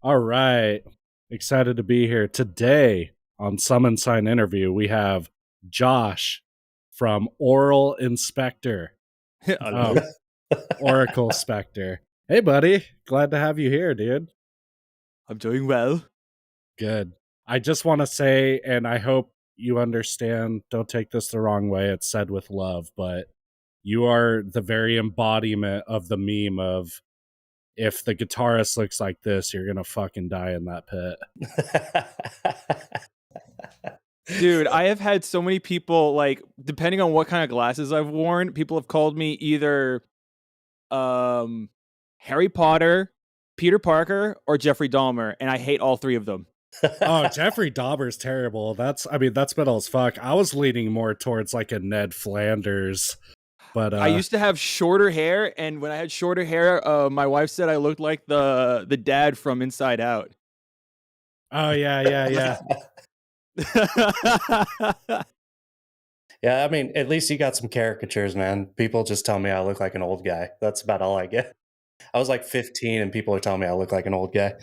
All right. Excited to be here. Today on Summon Sign Interview, we have Josh from Oral Inspector. Hello. Oracle Spectre. Hey, buddy. Glad to have you here, dude. I'm doing well. Good. I just want to say, and I hope you understand, don't take this the wrong way, it's said with love, but you are the very embodiment of the meme of if the guitarist looks like this, you're going to fucking die in that pit. Dude, I have had so many people, like, depending on what kind of glasses I've worn, people have called me either Harry Potter, Peter Parker, or Jeffrey Dahmer, and I hate all three of them. Oh, Jeffrey Dahmer's terrible. That's metal as fuck. I was leaning more towards like a Ned Flanders. But I used to have shorter hair, and when I had shorter hair, my wife said I looked like the dad from Inside Out. Oh yeah. Yeah, I mean, at least you got some caricatures, man. People just tell me I look like an old guy. That's about all I get. I was like 15 and people are telling me I look like an old guy.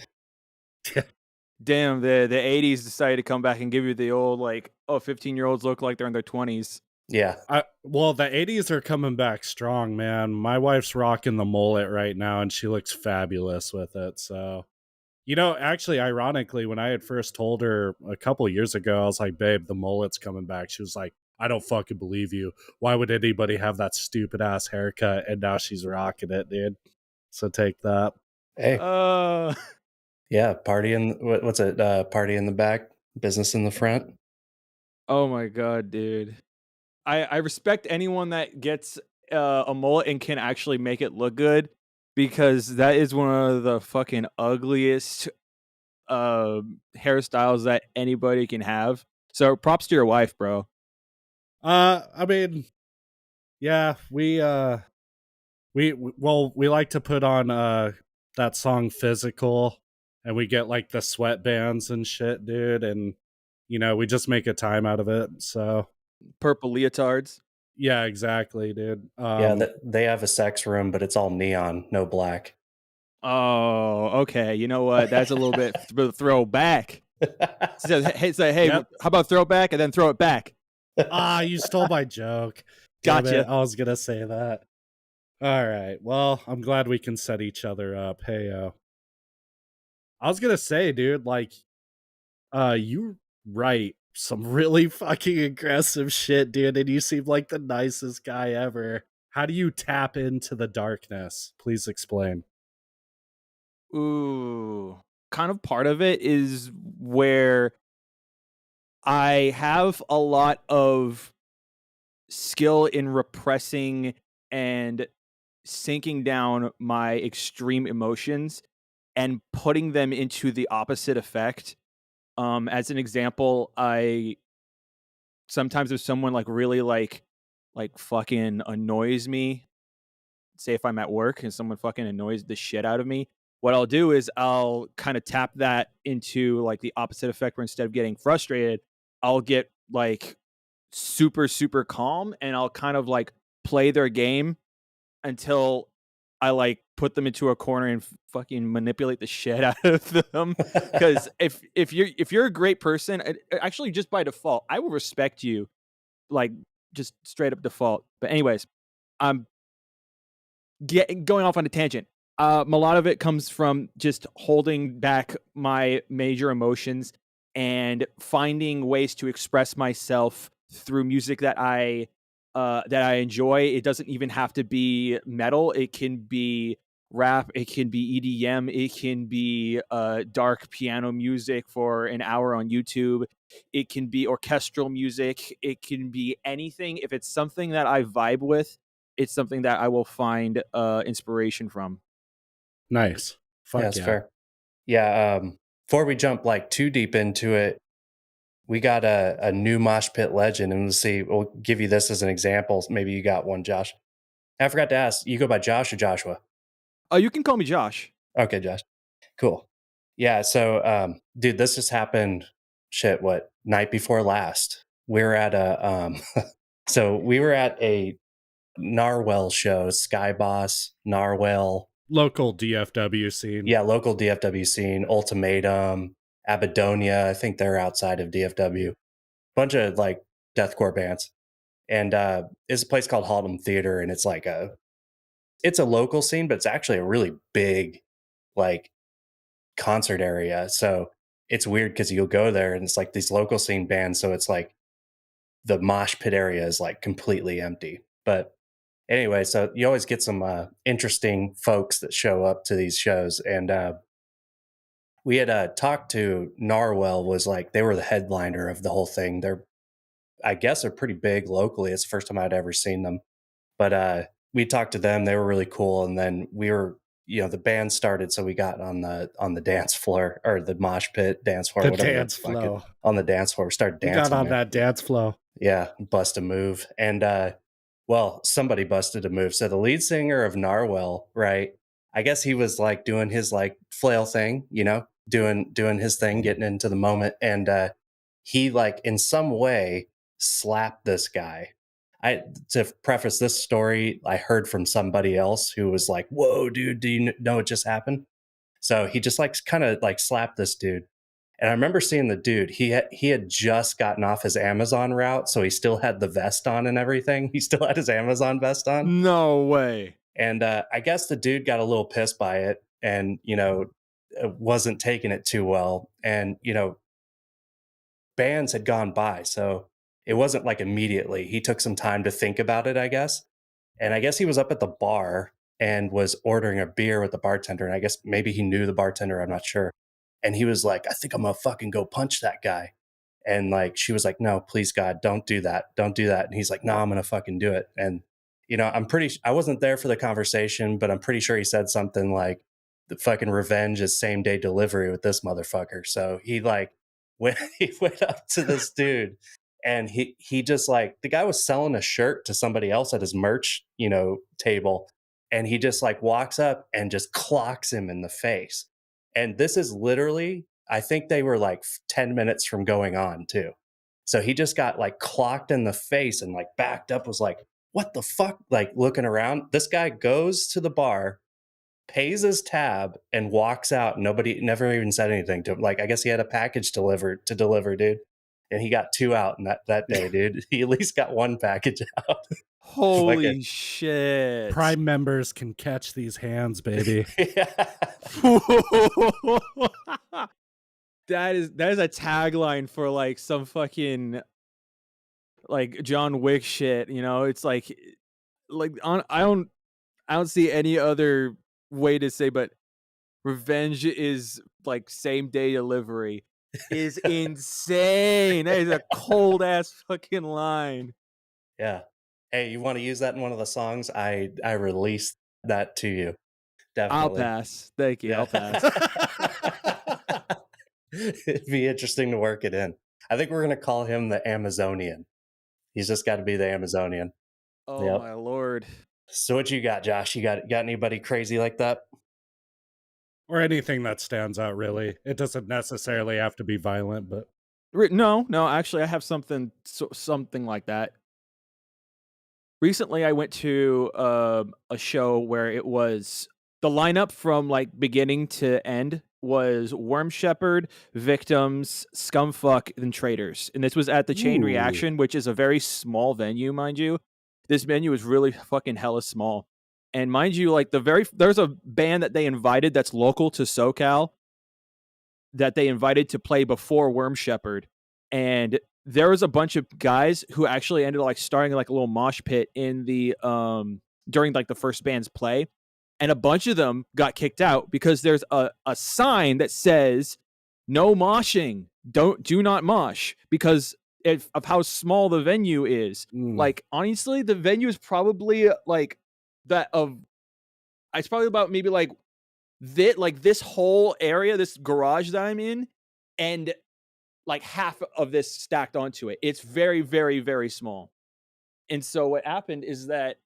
Damn, the 80s decided to come back and give you the old, like, 15-year-olds look like they're in their 20s. Yeah. Well, the 80s are coming back strong, man. My wife's rocking the mullet right now, and she looks fabulous with it. So, actually, ironically, when I had first told her a couple years ago, I was like, babe, the mullet's coming back. She was like, I don't fucking believe you. Why would anybody have that stupid ass haircut? And now she's rocking it, dude. So take that. Hey. Yeah, party in what's it? Party in the back, business in the front. Oh my god, dude. I respect anyone that gets a mullet and can actually make it look good, because that is one of the fucking ugliest hairstyles that anybody can have. So props to your wife, bro. I mean, yeah, we like to put on that song Physical, and we get like the sweatbands and shit, dude, and we just make a time out of it. So purple leotards. Yeah, exactly, dude. Yeah, they have a sex room, but it's all neon, no black. Oh, okay. You know what? That's a little bit throwback. Hey, yep. How about throwback and then throw it back? You stole my joke. Gotcha. I was gonna say that. All right. Well, I'm glad we can set each other up. Hey, I was gonna say, dude, like, you write some really fucking aggressive shit, dude, and you seem like the nicest guy ever. How do you tap into the darkness? Please explain. Ooh, kind of part of it is where I have a lot of skill in repressing and sinking down my extreme emotions and putting them into the opposite effect. As an example, sometimes if someone like really like fucking annoys me, say if I'm at work and someone fucking annoys the shit out of me, what I'll do is I'll kind of tap that into like the opposite effect, where instead of getting frustrated, I'll get like super, super calm, and I'll kind of like play their game until I like put them into a corner and fucking manipulate the shit out of them. Because if you're a great person, actually just by default, I will respect you, like just straight up default. But anyways, I'm going off on a tangent. A lot of it comes from just holding back my major emotions and finding ways to express myself through music that I enjoy. It doesn't even have to be metal. It can be rap. It can be EDM. It can be dark piano music for an hour on YouTube. It can be orchestral music. It can be anything. If it's something that I vibe with, it's something that I will find inspiration from. Nice. Yeah, that's fair. Yeah, before we jump like too deep into it, we got a new mosh pit legend, and we'll give you this as an example. Maybe you got one, Josh. I forgot to ask, you go by Josh or Joshua? Oh, you can call me Josh. Okay, Josh. Cool. Yeah, so dude, this just happened night before last. We're at a so we were at a Narwhal show, Sky Boss, Narwhal, Local DFW scene. Yeah, local DFW scene, Ultimatum, Abadonia. I think they're outside of DFW. Bunch of like deathcore bands. And it's a place called Haltom Theater, and it's like it's a local scene, but it's actually a really big like concert area. So it's weird because you'll go there and it's like these local scene bands. So it's like the mosh pit area is like completely empty. But anyway, so you always get some interesting folks that show up to these shows. And we had talked to Narwhal, was like, they were the headliner of the whole thing. I guess they're pretty big locally. It's the first time I'd ever seen them. But we talked to them. They were really cool. And then we were, the band started, so we got on the dance floor, or the mosh pit dance floor, The whatever. dance floor. On the dance floor. We started We dancing. got on that dance floor. Yeah, bust a move. And well, somebody busted a move. So the lead singer of Narwhal, right? I guess he was like doing his like flail thing, doing his thing, getting into the moment. And he like in some way slapped this guy. To preface this story, I heard from somebody else who was like, "Whoa, dude, do you know what just happened?" So he just like kind of like slapped this dude. And I remember seeing the dude. He had just gotten off his Amazon route, so he still had the vest on and everything. He still had his Amazon vest on. No way. And I guess the dude got a little pissed by it, and wasn't taking it too well. And bands had gone by, so it wasn't like immediately. He took some time to think about it, I guess. And I guess he was up at the bar and was ordering a beer with the bartender. And I guess maybe he knew the bartender, I'm not sure. And he was like, "I think I'm gonna fucking go punch that guy." And like, she was like, "No, please God, don't do that. Don't do that." And he's like, "No, I'm gonna fucking do it." And I wasn't there for the conversation, but I'm pretty sure he said something like, "The fucking revenge is same day delivery with this motherfucker." So he like he went up to this dude, and he just like, the guy was selling a shirt to somebody else at his merch, table. And he just like walks up and just clocks him in the face. And this is literally, I think they were like 10 minutes from going on too. So he just got like clocked in the face and like backed up, was like, "What the fuck?" Like looking around. This guy goes to the bar, pays his tab, and walks out. Nobody never even said anything to him. Like, I guess he had a package to deliver, dude. And he got 2 out in that day, dude. He at least got 1 package out. Holy shit. Prime members can catch these hands, baby. Yeah. That is a tagline for like some fucking like John Wick shit, It's like I don't see any other way to say, but revenge is like same day delivery is insane. That is a cold ass fucking line. Yeah. Hey, you want to use that in one of the songs? I released that to you. Definitely. I'll pass. Thank you. Yeah. I'll pass. It'd be interesting to work it in. I think we're going to call him the Amazonian. He's just got to be the Amazonian. Oh Yep. my lord. So what you got, Josh? You got anybody crazy like that? Or anything that stands out, really. It doesn't necessarily have to be violent, but No, actually I have something like that. Recently I went to a show where it was the lineup from like beginning to end was Worm Shepherd, Victims, Scumfuck, and Traitors. And this was at the Chain Ooh. Reaction, which is a very small venue, mind you. This venue is really fucking hella small. And mind you, like there's a band that they invited that's local to SoCal that they invited to play before Worm Shepherd. And there was a bunch of guys who actually ended up like starting like a little mosh pit in the during like the first band's play. And a bunch of them got kicked out because there's a sign that says no moshing. Do not mosh, because of how small the venue is. Like, honestly, the venue is probably like that of, it's probably about maybe like this whole area, this garage that I'm in, and like half of this stacked onto it. It's very, very, very small. And so what happened is that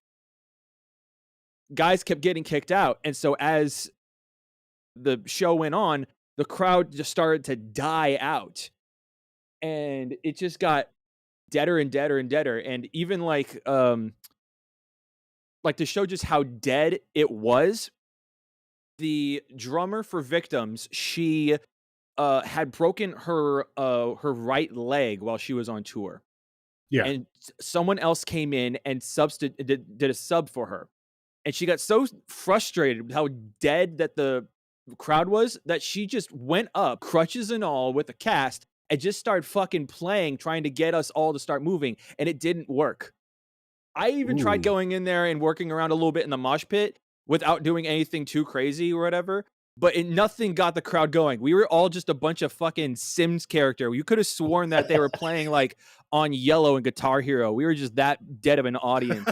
guys kept getting kicked out. And so as the show went on, the crowd just started to die out. And it just got deader and deader and deader. And even like to show just how dead it was, The drummer for Victims, she had broken her right leg while she was on tour, Yeah. and someone else came in and did a sub for her, and she got so frustrated with how dead that the crowd was that she just went up, crutches and all, with a cast, and just started fucking playing, trying to get us all to start moving, and it didn't work. I even tried Ooh. going in there and working around a little bit in the mosh pit without doing anything too crazy or whatever, but nothing got the crowd going. We were all just a bunch of fucking Sims character. You could have sworn that they were playing like on Yellow and Guitar Hero. We were just that dead of an audience.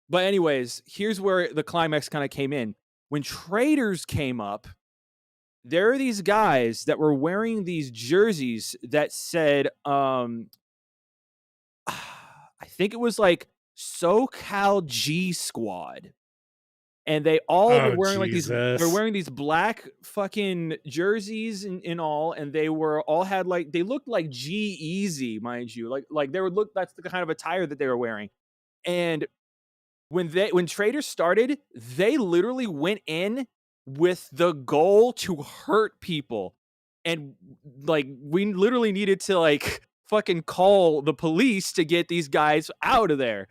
But anyways, here's where the climax kind of came in. When Traders came up, there are these guys that were wearing these jerseys that said, I think it was like SoCal G Squad. And they all were Oh, wearing like these, they're Jesus. wearing these black fucking jerseys and all, and they were all had like, they looked like G Easy, mind you. Like they would look, that's the kind of attire that they were wearing. And when Traders started, they literally went in with the goal to hurt people. And like we literally needed to like fucking call the police to get these guys out of there,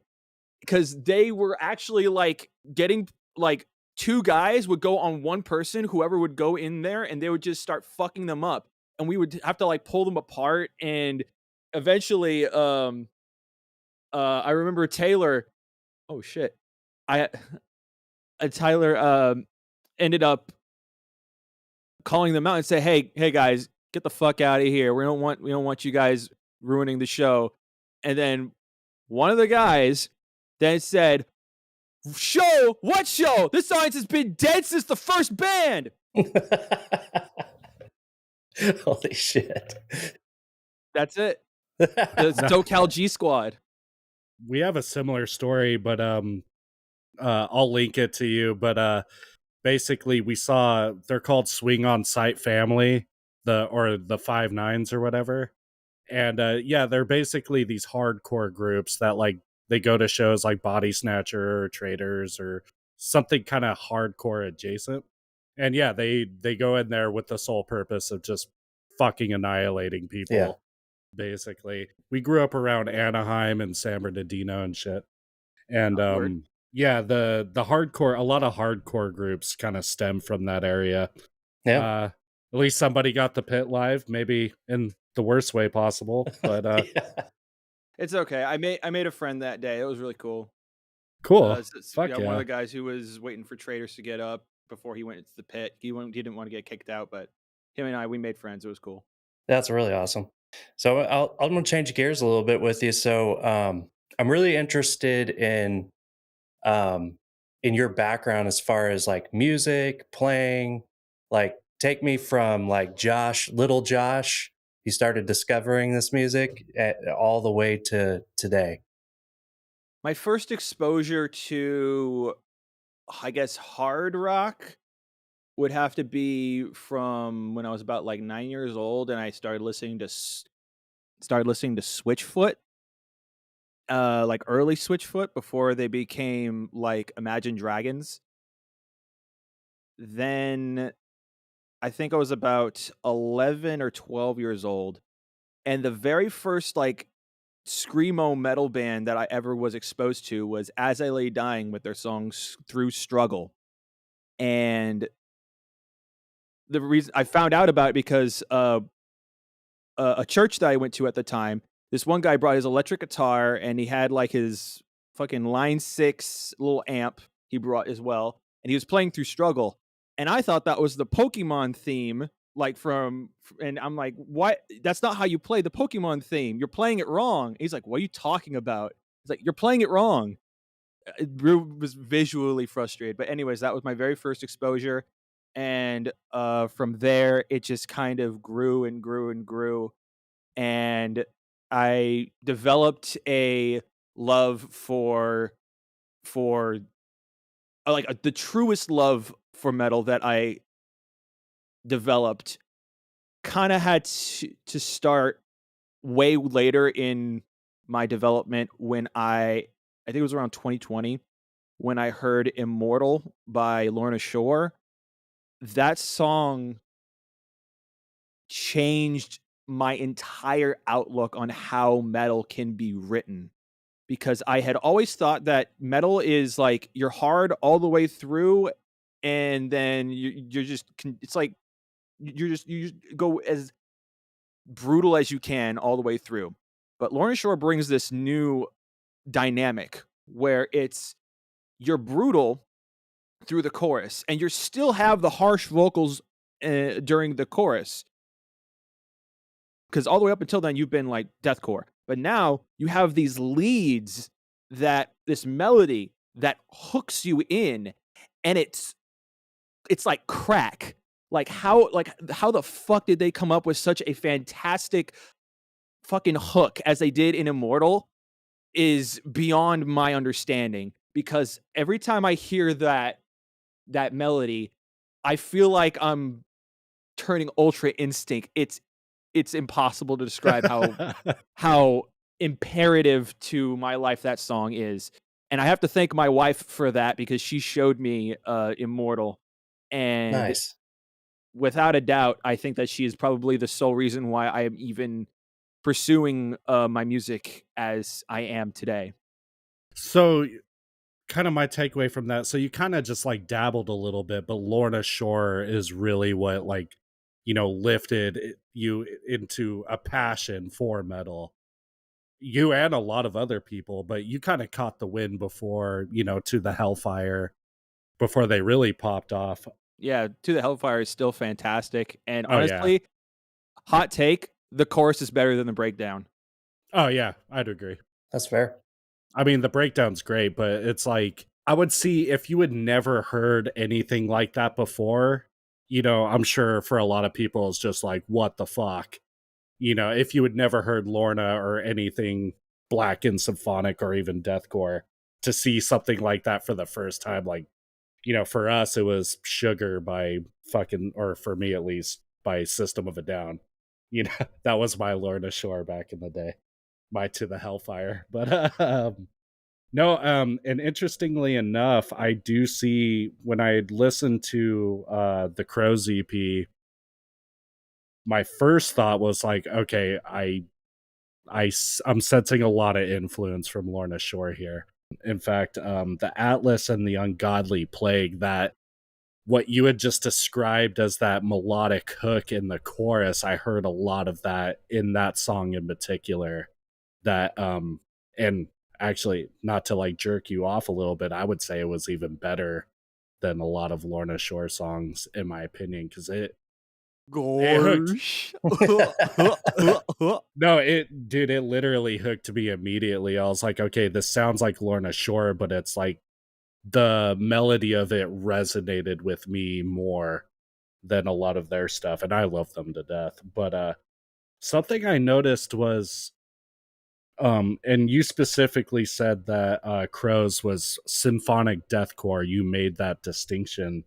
because they were actually like getting like two guys would go on one person, whoever would go in there, and they would just start fucking them up, and we would have to like pull them apart. And eventually I remember Taylor, oh shit, I Tyler ended up calling them out and say, hey guys, get the fuck out of here. We don't want you guys ruining the show. And then one of the guys then said, show? What show? This audience has been dead since the first band. Holy shit. That's it. The SoCal G Squad. We have a similar story, but I'll link it to you. But basically, we saw, they're called Swing on Sight Family, the 5 Nines or whatever. And yeah, they're basically these hardcore groups that like they go to shows like Body Snatcher or Traders or something kind of hardcore adjacent. And yeah, they go in there with the sole purpose of just fucking annihilating people. Yeah. Basically, we grew up around Anaheim and San Bernardino and shit. And Word. yeah, the hardcore, a lot of hardcore groups kind of stem from that area. Yeah. At least somebody got the pit live, maybe in the worst way possible. But Yeah. It's okay. I made a friend that day. It was really cool. cool. One Fuck of yeah. the guys who was waiting for Traders to get up before he went into the pit. He didn't want to get kicked out, but him and we made friends. It was cool. That's really awesome. So I'm going to change gears a little bit with you. So I'm really interested in your background as far as like music, playing. Like, take me from like little Josh, he started discovering this music all the way to today. My first exposure to, I guess, hard rock would have to be from when I was about like 9 years old, and I started listening to Switchfoot, like early Switchfoot before they became like Imagine Dragons. Then I think I was about 11 or 12 years old, and the very first like screamo metal band that I ever was exposed to was As I Lay Dying with their song Through Struggle. And the reason I found out about it because a church that I went to at the time, this one guy brought his electric guitar and he had like his fucking Line 6 little amp he brought as well, and he was playing Through Struggle. And I thought that was the Pokemon theme, like and I'm like, what? That's not how you play the Pokemon theme. You're playing it wrong. He's like, what are you talking about? He's like, you're playing it wrong. It was visually frustrated. But anyways, that was my very first exposure. And from there, it just kind of grew and grew and grew. And I developed a love for like the truest love for metal that I developed kind of had to start way later in my development when I think it was around 2020. when I heard Immortal by Lorna Shore. That song changed my entire outlook on how metal can be written, because I had always thought that metal is like you're hard all the way through, and then you're just it's like you just go as brutal as you can all the way through. But Lorna Shore brings this new dynamic where it's you're brutal through the chorus and you still have the harsh vocals during the chorus, because all the way up until then you've been like deathcore, but now you have these leads, that this melody that hooks you in, and it's like crack. Like how the fuck did they come up with such a fantastic fucking hook as they did in Immortal is beyond my understanding, because every time I hear that melody, I feel like I'm turning Ultra Instinct. It's impossible to describe how imperative to my life that song is. And I have to thank my wife for that, because she showed me Immortal, and Nice. without a doubt, I think that she is probably the sole reason why I am even pursuing my music as I am today. So, kind of my takeaway from that. So you kind of just like dabbled a little bit, but Lorna Shore is really what like, lifted you into a passion for metal. You and a lot of other people, but you kind of caught the wind before, to the Hellfire, before they really popped off. Yeah, To the Hellfire is still fantastic. And Oh yeah. honestly, hot take, the chorus is better than the breakdown. Oh yeah, I'd agree. That's fair. I mean, the breakdown's great, but it's like, I would see if you had never heard anything like that before, I'm sure for a lot of people, it's just like, what the fuck? If you had never heard Lorna or anything Blackened, symphonic, or even deathcore, to see something like that for the first time, like, for us, it was Sugar by fucking, or for me at least, by System of a Down. That was my Lorna Shore back in the day, my To the Hellfire. But no, and interestingly enough, I do see when I listened to the Crows EP, my first thought was like, okay, I'm sensing a lot of influence from Lorna Shore here. In fact, the Atlas and the Ungodly Plague, that what you had just described as that melodic hook in the chorus, I heard a lot of that in that song in particular. That and actually, not to like jerk you off a little bit, I would say it was even better than a lot of Lorna Shore songs, in my opinion, because it hooked. Gosh. No, it literally hooked me immediately. I was like, okay, this sounds like Lorna Shore, but it's like the melody of it resonated with me more than a lot of their stuff, and I love them to death. But something I noticed was, and you specifically said that Crows was symphonic deathcore. You made that distinction,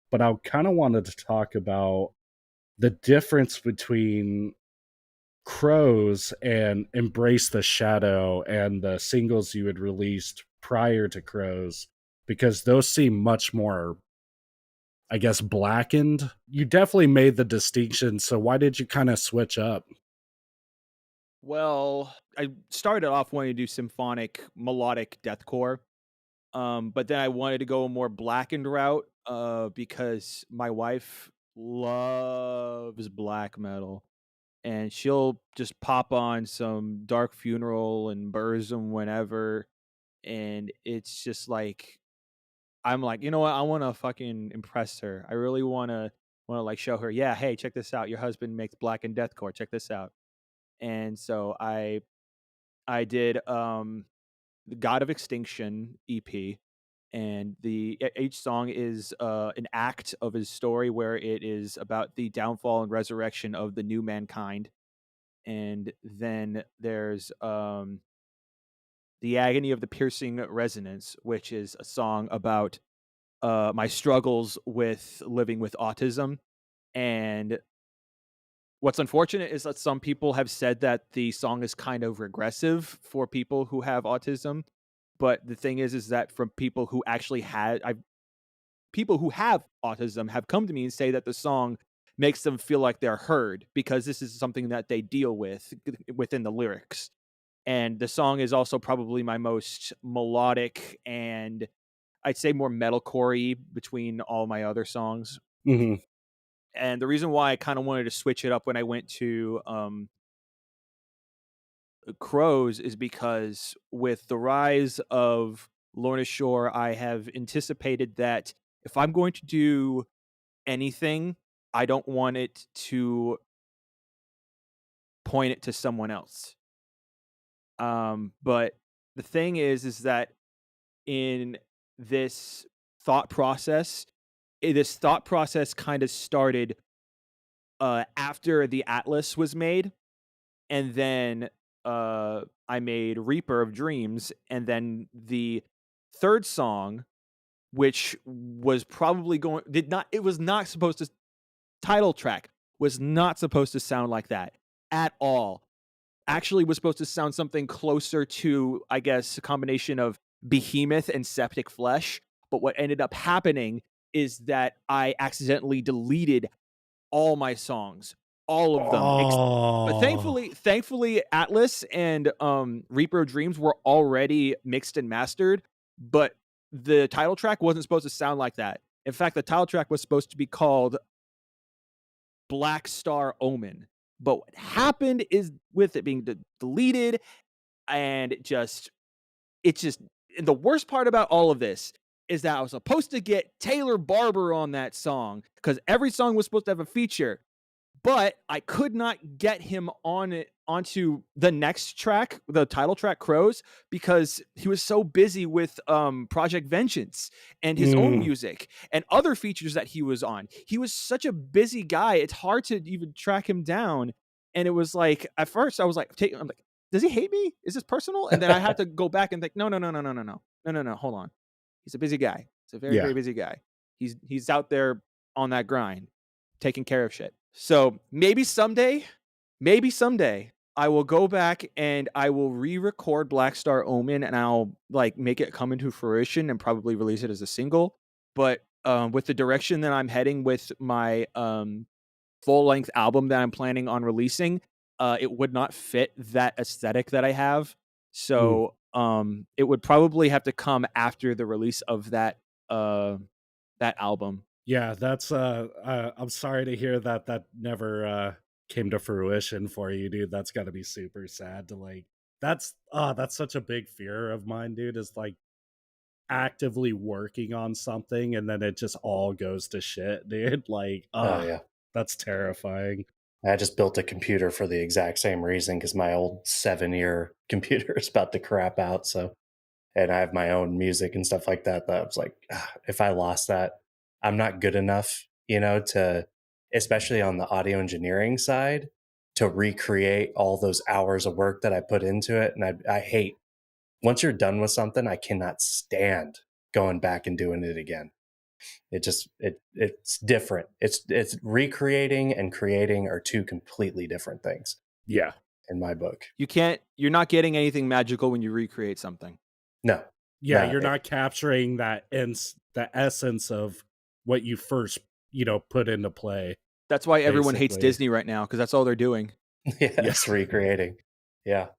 but I kind of wanted to talk about the difference between Crows and Embrace the Shadow and the singles you had released prior to Crows, because those seem much more, I guess, blackened. You definitely made the distinction, so why did you kind of switch up? Well, I started off wanting to do symphonic melodic deathcore. But then I wanted to go a more blackened route, because my wife loves black metal, and she'll just pop on some Dark Funeral and Burzum whenever, and it's just like I'm like, you know what? I want to fucking impress her. I really want to like show her, yeah, hey, check this out. Your husband makes black and deathcore. Check this out. And so I did the God of Extinction EP, and each song is an act of his story, where it is about the downfall and resurrection of the new mankind. And then there's the agony of the piercing resonance, which is a song about my struggles with living with autism. And what's unfortunate is that some people have said that the song is kind of regressive for people who have autism, But the thing is that from people who actually people who have autism have come to me and say that the song makes them feel like they're heard because this is something that they deal with within the lyrics. And the song is also probably my most melodic and I'd say more metalcore-y between all my other songs. Mm-hmm. And the reason why I kind of wanted to switch it up when I went to Crows is because with the rise of Lorna Shore, I have anticipated that if I'm going to do anything, I don't want it to point it to someone else. But the thing is that in this thought process, this thought process kind of started after the Atlas was made, and then I made Reaper of Dreams, and then the third song, which was probably it was not supposed to, title track was not supposed to sound like that at all. Actually was supposed to sound something closer to, I guess, a combination of Behemoth and Septic Flesh. But what ended up happening is that I accidentally deleted all my songs, all of them. But thankfully, Atlas and Reaper of Dreams were already mixed and mastered. But the title track wasn't supposed to sound like that. In fact, the title track was supposed to be called Black Star Omen. But what happened is with it being deleted, and and the worst part about all of this is that I was supposed to get Taylor Barber on that song because every song was supposed to have a feature, but I could not get him onto the next track, the title track Crows, because he was so busy with Project Vengeance and his own music and other features that he was on. He was such a busy guy, it's hard to even track him down. And it was like, at first I was like, I'm like, does he hate me? Is this personal? And then I had to go back and think, no, hold on. He's a busy guy. He's a very, very busy guy. He's out there on that grind, taking care of shit. So maybe someday, I will go back and I will re-record Black Star Omen and I'll like make it come into fruition and probably release it as a single. But with the direction that I'm heading with my full-length album that I'm planning on releasing, it would not fit that aesthetic that I have. So it would probably have to come after the release of that album. Yeah, that's I'm sorry to hear that never came to fruition for you, dude. That's got to be super sad to like that's such a big fear of mine, dude, is like actively working on something and then it just all goes to shit, dude. Like, that's terrifying. I just built a computer for the exact same reason because my old 7-year computer is about to crap out. So, and I have my own music and stuff like that. That I was like, if I lost that, I'm not good enough, to, especially on the audio engineering side, to recreate all those hours of work that I put into it. And I hate, once you're done with something, I cannot stand going back and doing it again. It just, it's different. It's recreating and creating are two completely different things. Yeah. In my book. You're not getting anything magical when you recreate something. No. Yeah, you're not capturing the essence of what you first, put into play. That's why everyone hates Disney right now, because that's all they're doing. Yes, recreating. Yeah.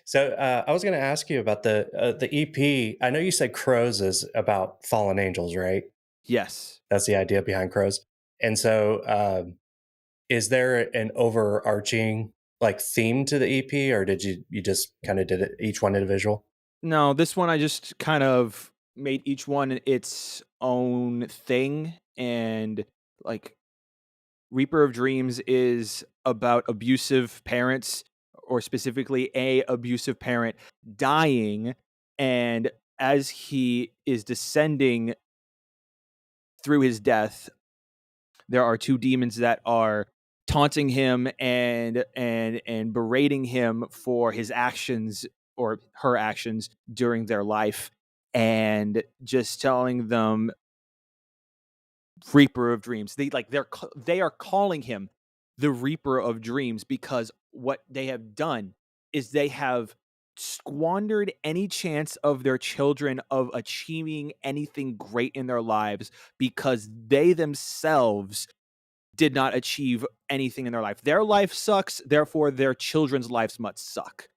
So I was going to ask you about the EP. I know you said Crows is about fallen angels, right? Yes. That's the idea behind Crows. And so is there an overarching like theme to the EP, or did you just kind of did it each one individual? No, this one I just kind of made each one its own thing. And like Reaper of Dreams is about abusive parents, or specifically a abusive parent dying. And as he is descending through his death, there are two demons that are taunting him and berating him for his actions or her actions during their life, and just telling them Reaper of Dreams. They are calling him the Reaper of Dreams because what they have done is they have squandered any chance of their children of achieving anything great in their lives because they themselves did not achieve anything in their life. Their life sucks, therefore their children's lives must suck.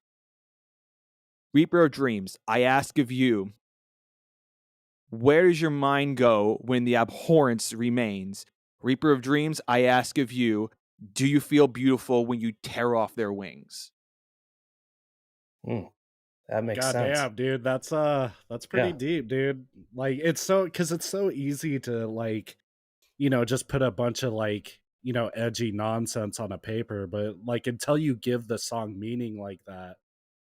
Reaper of Dreams, I ask of you, where does your mind go when the abhorrence remains? Reaper of Dreams, I ask of you, do you feel beautiful when you tear off their wings? That makes God sense. damn, dude, that's pretty Yeah. deep, dude. Like it's so because it's so easy to like, just put a bunch of like, edgy nonsense on a paper, but like until you give the song meaning like that,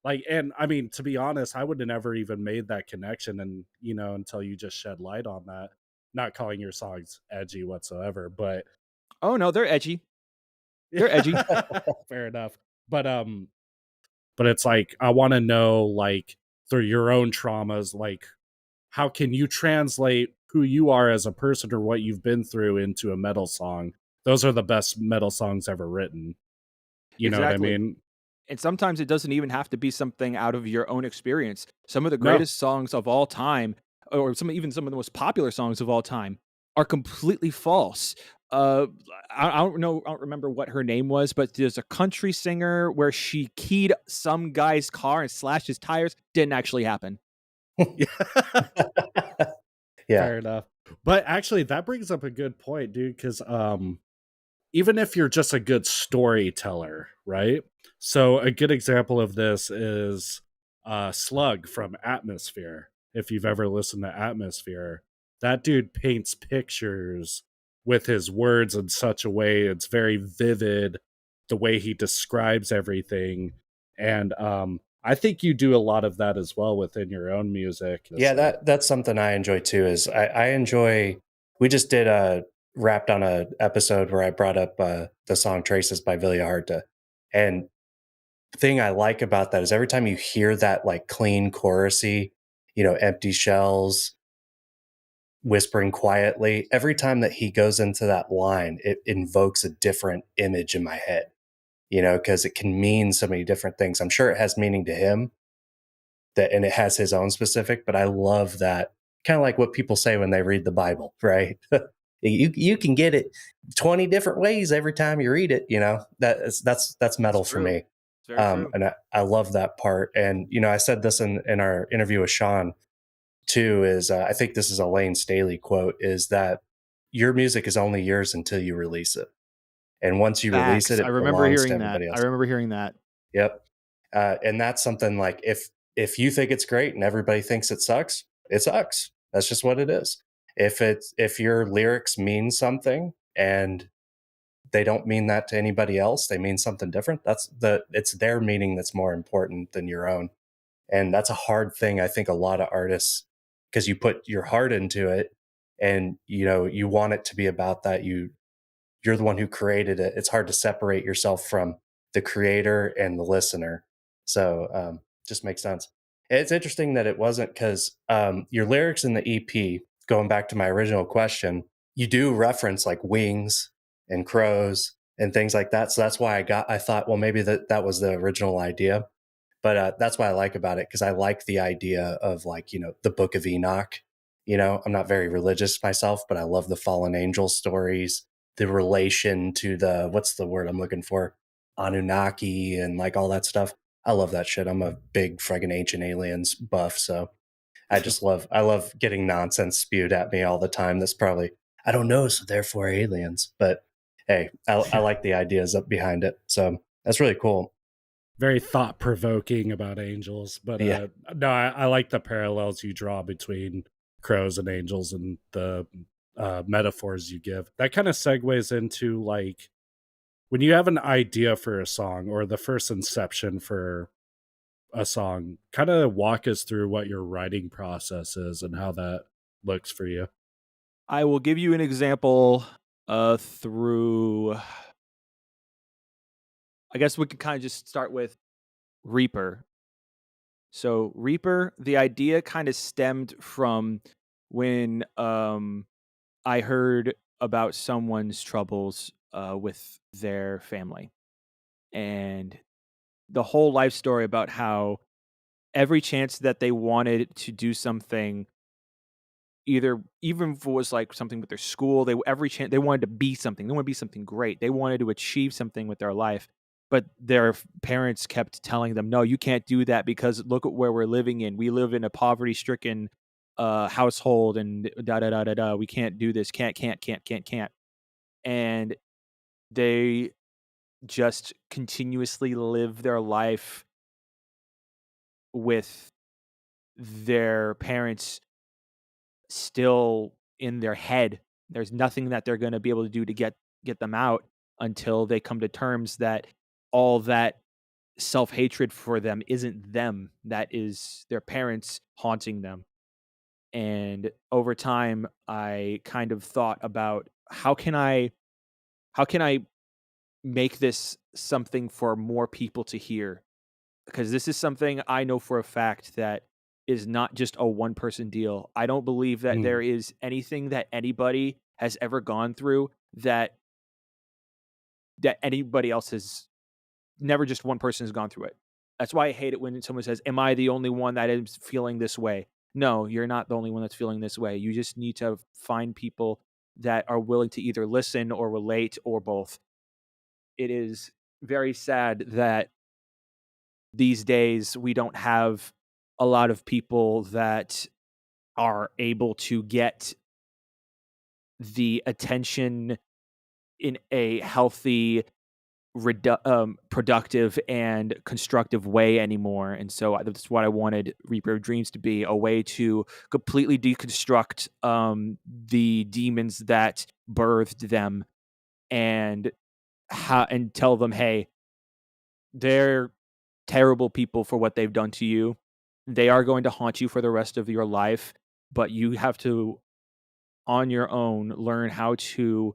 like, and I mean, to be honest, I would have never even made that connection, and until you just shed light on that. Not calling your songs edgy whatsoever, but Oh no, they're edgy. They're edgy. fair enough. But it's like I want to know, like, through your own traumas, like how can you translate who you are as a person or what you've been through into a metal song? Those are the best metal songs ever written. You know what I Exactly. mean? And sometimes it doesn't even have to be something out of your own experience. Some of the No. greatest songs of all time, or some of the most popular songs of all time, are completely false. I don't know, I don't remember what her name was, but there's a country singer where she keyed some guy's car and slashed his tires. Didn't actually happen. Yeah. Yeah. Fair enough. But actually, that brings up a good point, dude, because even if you're just a good storyteller, right? So a good example of this is Slug from Atmosphere. If you've ever listened to Atmosphere, that dude paints pictures with his words in such a way it's very vivid, the way he describes everything. And I think you do a lot of that as well within your own music. Yeah, that's something I enjoy too. Is I enjoy. We just did a wrapped on a episode where I brought up the song "Traces" by Vilja Harta, and the thing I like about that is every time you hear that like clean chorusy, empty shells whispering quietly, every time that he goes into that line, it invokes a different image in my head. Because it can mean so many different things. I'm sure it has meaning to him, and it has his own specific, but I love that, kind of like what people say when they read the Bible, right? you can get it 20 different ways every time you read it. That's metal for me. It's very true. And I love that part. And I said this in our interview with Sean too, is I think this is a Lane Staley quote, is that your music is only yours until you release it, and once you release Facts. it, I it remember belongs to hearing that. everybody I else. remember hearing that. Yep. And that's something like, if you think it's great and everybody thinks it sucks, it sucks. That's just what it is. If your lyrics mean something and they don't mean that to anybody else, they mean something different. It's their meaning that's more important than your own. And that's a hard thing. I think a lot of artists, because you put your heart into it and you want it to be about that. You're the one who created it. It's hard to separate yourself from the creator and the listener. So just makes sense. It's interesting that it wasn't, because your lyrics in the EP, going back to my original question, you do reference like wings and crows and things like that. So that's why I thought, well, maybe that was the original idea. But that's what I like about it, because I like the idea of like, the Book of Enoch. I'm not very religious myself, but I love the fallen angel stories, the relation to what's the word I'm looking for? Anunnaki and like all that stuff. I love that shit. I'm a big friggin' Ancient Aliens buff. So I love getting nonsense spewed at me all the time. That's probably, I don't know, so therefore aliens. But hey, I like the ideas up behind it. So that's really cool. Very thought provoking about angels, but Yeah. no, I like the parallels you draw between crows and angels and the metaphors you give. That kind of segues into like when you have an idea for a song or the first inception for a song, kind of walk us through what your writing process is and how that looks for you. I will give you an example through, I guess we could kind of just start with Reaper. So Reaper, the idea kind of stemmed from when I heard about someone's troubles with their family, and the whole life story about how every chance that they wanted to do something, either even if it was like something with their school, every chance they wanted to be something. They want to be something great. They wanted to achieve something with their life, but their parents kept telling them, "No, you can't do that because look at where we're living in. We live in a poverty-stricken household, and da da da da da. We can't do this. Can't." And they just continuously live their life with their parents still in their head. There's nothing that they're going to be able to do to get them out until they come to terms that all that self-hatred for them isn't them, that is their parents haunting them. And over time I kind of thought about how can I make this something for more people to hear, because this is something I know for a fact that is not just a one person deal. I don't believe that there Mm. is anything that anybody has ever gone through that anybody else has never, just one person has gone through it. That's why I hate it when someone says, "Am I the only one that is feeling this way?" No, you're not the only one that's feeling this way. You just need to find people that are willing to either listen or relate or both. It is very sad that these days we don't have a lot of people that are able to get the attention in a healthy, productive, and constructive way anymore. And so that's what I wanted Reaper of Dreams to be, a way to completely deconstruct the demons that birthed them, and and tell them, hey, they're terrible people for what they've done to you. They are going to haunt you for the rest of your life, but you have to, on your own, learn how to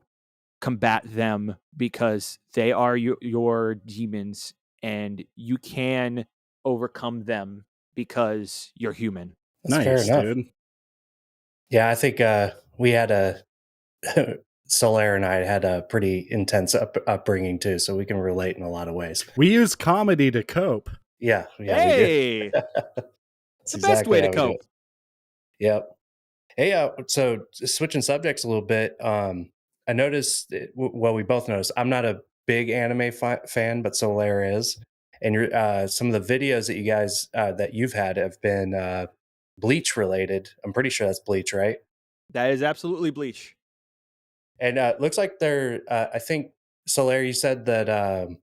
combat them, because they are your demons, and you can overcome them because you're human. That's fair Nice, enough. dude. Yeah, I think we had a Solaire and I had a pretty intense upbringing too, so we can relate in a lot of ways. We use comedy to cope. Yeah, we do. Hey, That's the best exactly way to how we do cope. it. Yep. Hey, so switching subjects a little bit, I noticed, well, we both noticed, I'm not a big anime fan, but Solaire is. And some of the videos that you guys, that you've had have been Bleach related. I'm pretty sure that's Bleach, right? That is absolutely Bleach. And it looks like I think, Solaire, you said that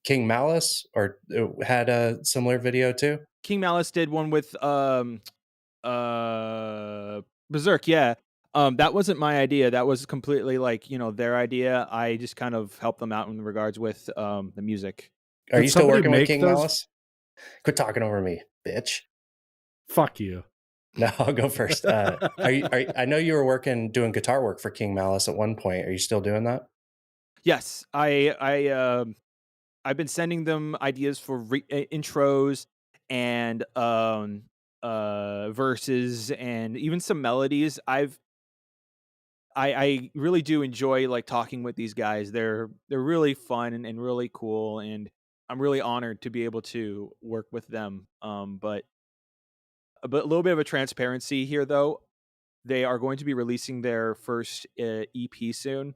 King Malice had a similar video too? King Malice did one with Berserk, yeah. That wasn't my idea. That was completely like, their idea. I just kind of helped them out in regards with the music. Are Did you still somebody working with make King those? Malice? Quit talking over me, bitch. Fuck you. No, I'll go first. I know you were doing guitar work for King Malice at one point. Are you still doing that? Yes, I've been sending them ideas for intros and verses and even some melodies. I really do enjoy like talking with these guys. They're really fun and really cool, and I'm really honored to be able to work with them. But a little bit of a transparency here, though. They are going to be releasing their first EP soon,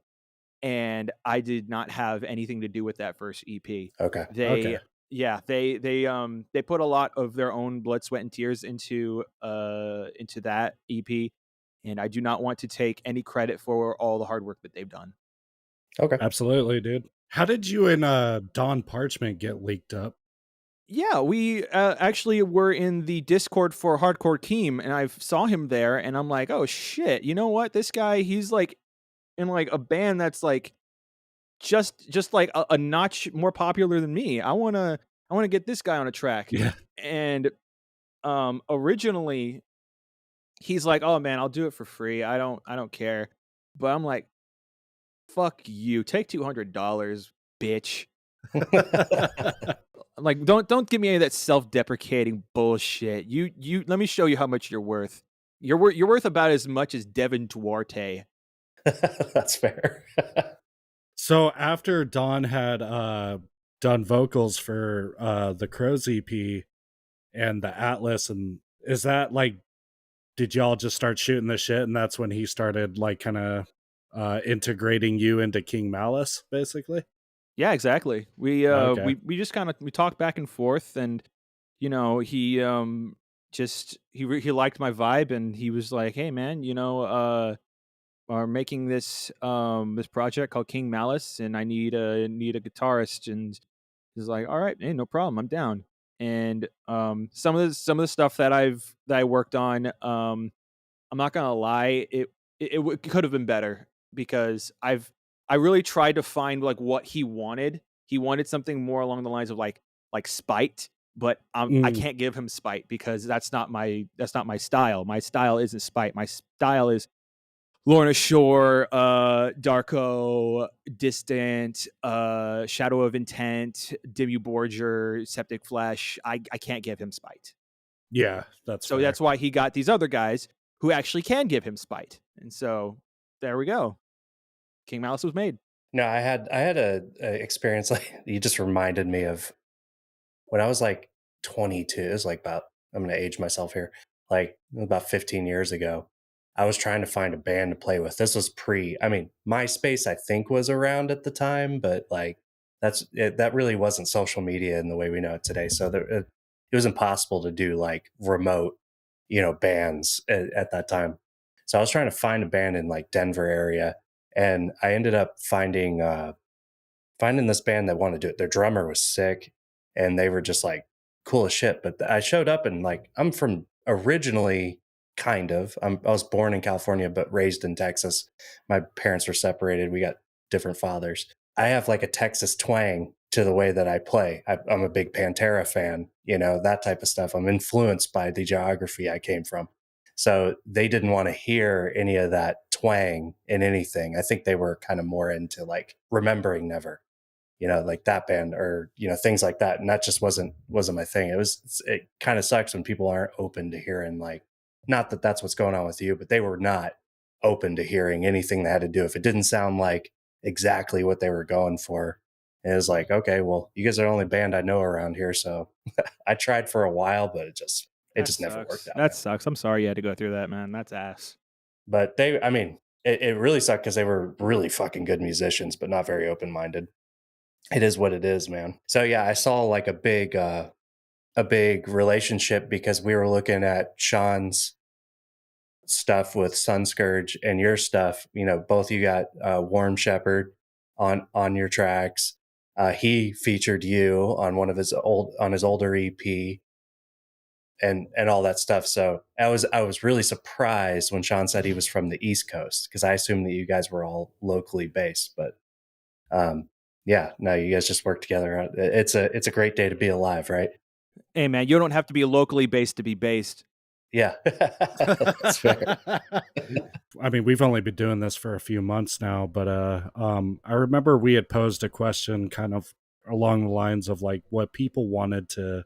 and I did not have anything to do with that first EP. Okay. They Okay. Yeah, they put a lot of their own blood, sweat, and tears into that EP, and I do not want to take any credit for all the hard work that they've done. Okay. Absolutely, dude. How did you and Don Parchment get leaked up? Yeah, we actually were in the Discord for Hardcore Keem, and I saw him there, and I'm like, oh shit, you know what? This guy, he's like in like a band that's like just like a notch more popular than me. I wanna get this guy on a track. Yeah. And originally he's like, "Oh man, I'll do it for free. I don't care." But I'm like, "Fuck you. Take $200, bitch." I'm like, don't give me any of that self-deprecating bullshit. You let me show you how much you're worth. You're worth about as much as Devin Duarte. That's fair. So after Don had done vocals for the Crows EP, and the Atlas. And is that like, did y'all just start shooting the shit, and that's when he started like kind of integrating you into King Malice, basically? Yeah, exactly. We Okay. we just kind of we talked back and forth, and he just he liked my vibe, and he was like, "Hey man, are making this project called King Malice, and I need a guitarist." And he's like, "All right, hey, no problem, I'm down." And some of the stuff that I worked on, I'm not gonna lie, it could have been better, because I really tried to find like what he wanted. He wanted something more along the lines of like spite, but I Mm, can't give him spite, because that's not my style. My style isn't spite. My style is Lorna Shore, Darko, Distant, Shadow of Intent, Dimmu Borgir, Septic Flesh. I can't give him spite. yeah, that's So fair. that's why he got these other guys who actually can give him spite. And so there we go. King Malice was made. No, I had a experience like you just reminded me of when I was like 22. It was like about I'm gonna age myself here. Like about 15 years ago, I was trying to find a band to play with. This was pre. I mean, MySpace I think was around at the time, but like that really wasn't social media in the way we know it today. So it was impossible to do like remote, bands at that time. So I was trying to find a band in like Denver area, and I ended up finding this band that wanted to do it. Their drummer was sick, and they were just like cool as shit. But I showed up, and like I'm from originally kind of I was born in California but raised in Texas. My parents were separated. We got different fathers. I have like a Texas twang to the way that I play. I'm a big Pantera fan, that type of stuff. I'm influenced by the geography I came from. So they didn't want to hear any of that twang in anything. I think they were kind of more into like Remembering Never, like that band, or things like that. And that just wasn't my thing. It kind of sucks when people aren't open to hearing, like, not that that's what's going on with you, but they were not open to hearing anything that had to do if it didn't sound like exactly what they were going for. And it was like, okay, well, you guys are the only band I know around here. So I tried for a while, but it That just never worked sucks. out, That man. sucks. I'm sorry you had to go through that, man. That's ass. But I mean, it really sucked because they were really fucking good musicians, but not very open minded. It is what it is, man. So yeah, I saw like a big relationship because we were looking at Sean's stuff with Sunscourge and your stuff. Both you got Warm Shepherd on your tracks. He featured you on his older EP and all that stuff. So I was really surprised when Sean said he was from the East Coast, because I assumed that you guys were all locally based. But yeah, no, you guys just work together. It's a great day to be alive, right? Hey man, you don't have to be locally based to be based. Yeah, that's fair. I mean, we've only been doing this for a few months now, but I remember we had posed a question kind of along the lines of like what people wanted to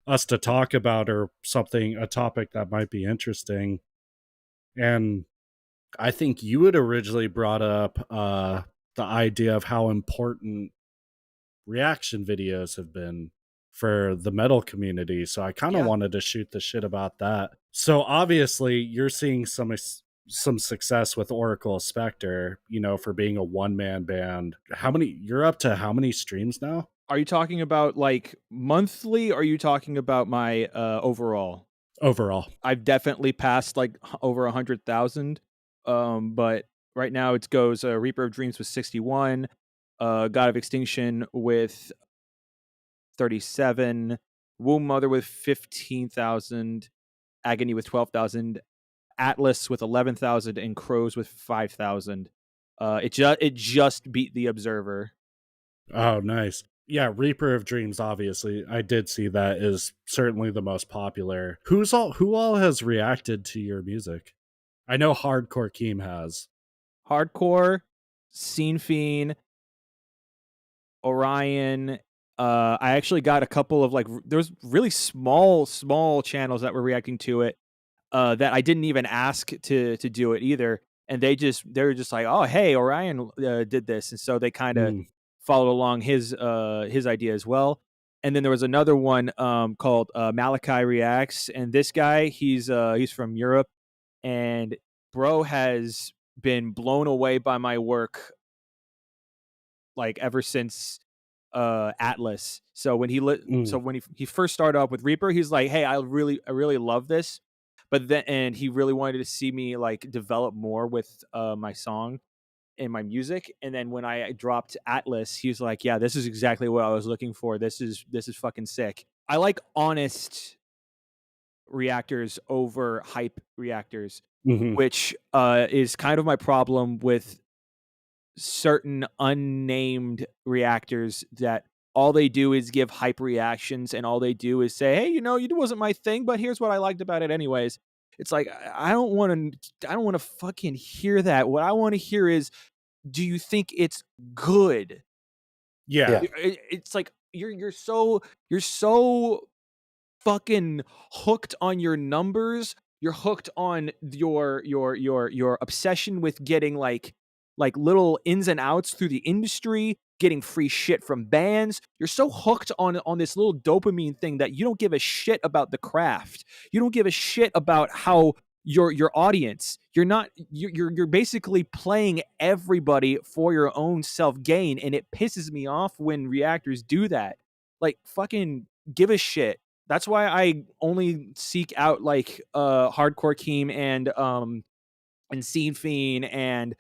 us to talk about, or something, a topic that might be interesting. And I think you had originally brought up the idea of how important reaction videos have been for the metal community. So I kind of Yeah. wanted to shoot the shit about that. So obviously you're seeing some success with Oracle Spectre, for being a one-man band. You're up to how many streams now? Are you talking about like monthly, or are you talking about my overall? Overall. I've definitely passed like over 100,000. But right now it goes Reaper of Dreams with 61, God of Extinction with 37, Womb Mother with 15,000, Agony with 12,000, Atlas with 11,000, and Crows with 5,000. It just beat the Observer. Oh, nice. Yeah, Reaper of Dreams, obviously. I did see that is certainly the most popular. Who all has reacted to your music? I know Hardcore Keem has. Hardcore, Scene Fiend, Orion. I actually got a couple of there's really small channels that were reacting to it, that I didn't even ask to do it either, and they were just like, oh hey, Orion did this, and so they kind of Mm, followed along his idea as well. And then there was another one called Malachi Reacts, and this guy, he's from Europe, and bro has been blown away by my work like ever since Atlas. So when he first started off with Reaper, he's like, "Hey, I really love this," but then and he really wanted to see me like develop more with my song and my music. And then when I dropped Atlas, he was like, "Yeah, this is exactly what I was looking for. This is fucking sick." I like honest reactors over hype reactors, Mhm. which is kind of my problem with certain unnamed reactors that all they do is give hype reactions and all they do is say, "Hey, it wasn't my thing, but here's what I liked about it anyways." It's like I don't want to fucking hear that. What I want to hear is, do you think it's good? Yeah. Yeah. It's like you're so fucking hooked on your numbers. You're hooked on your obsession with getting like little ins and outs through the industry, getting free shit from bands. You're so hooked on this little dopamine thing that you don't give a shit about the craft. You don't give a shit about how your audience. You're basically playing everybody for your own self gain, and it pisses me off when reactors do that. Like fucking give a shit. That's why I only seek out like Hardcore Keem and Scene Fiend and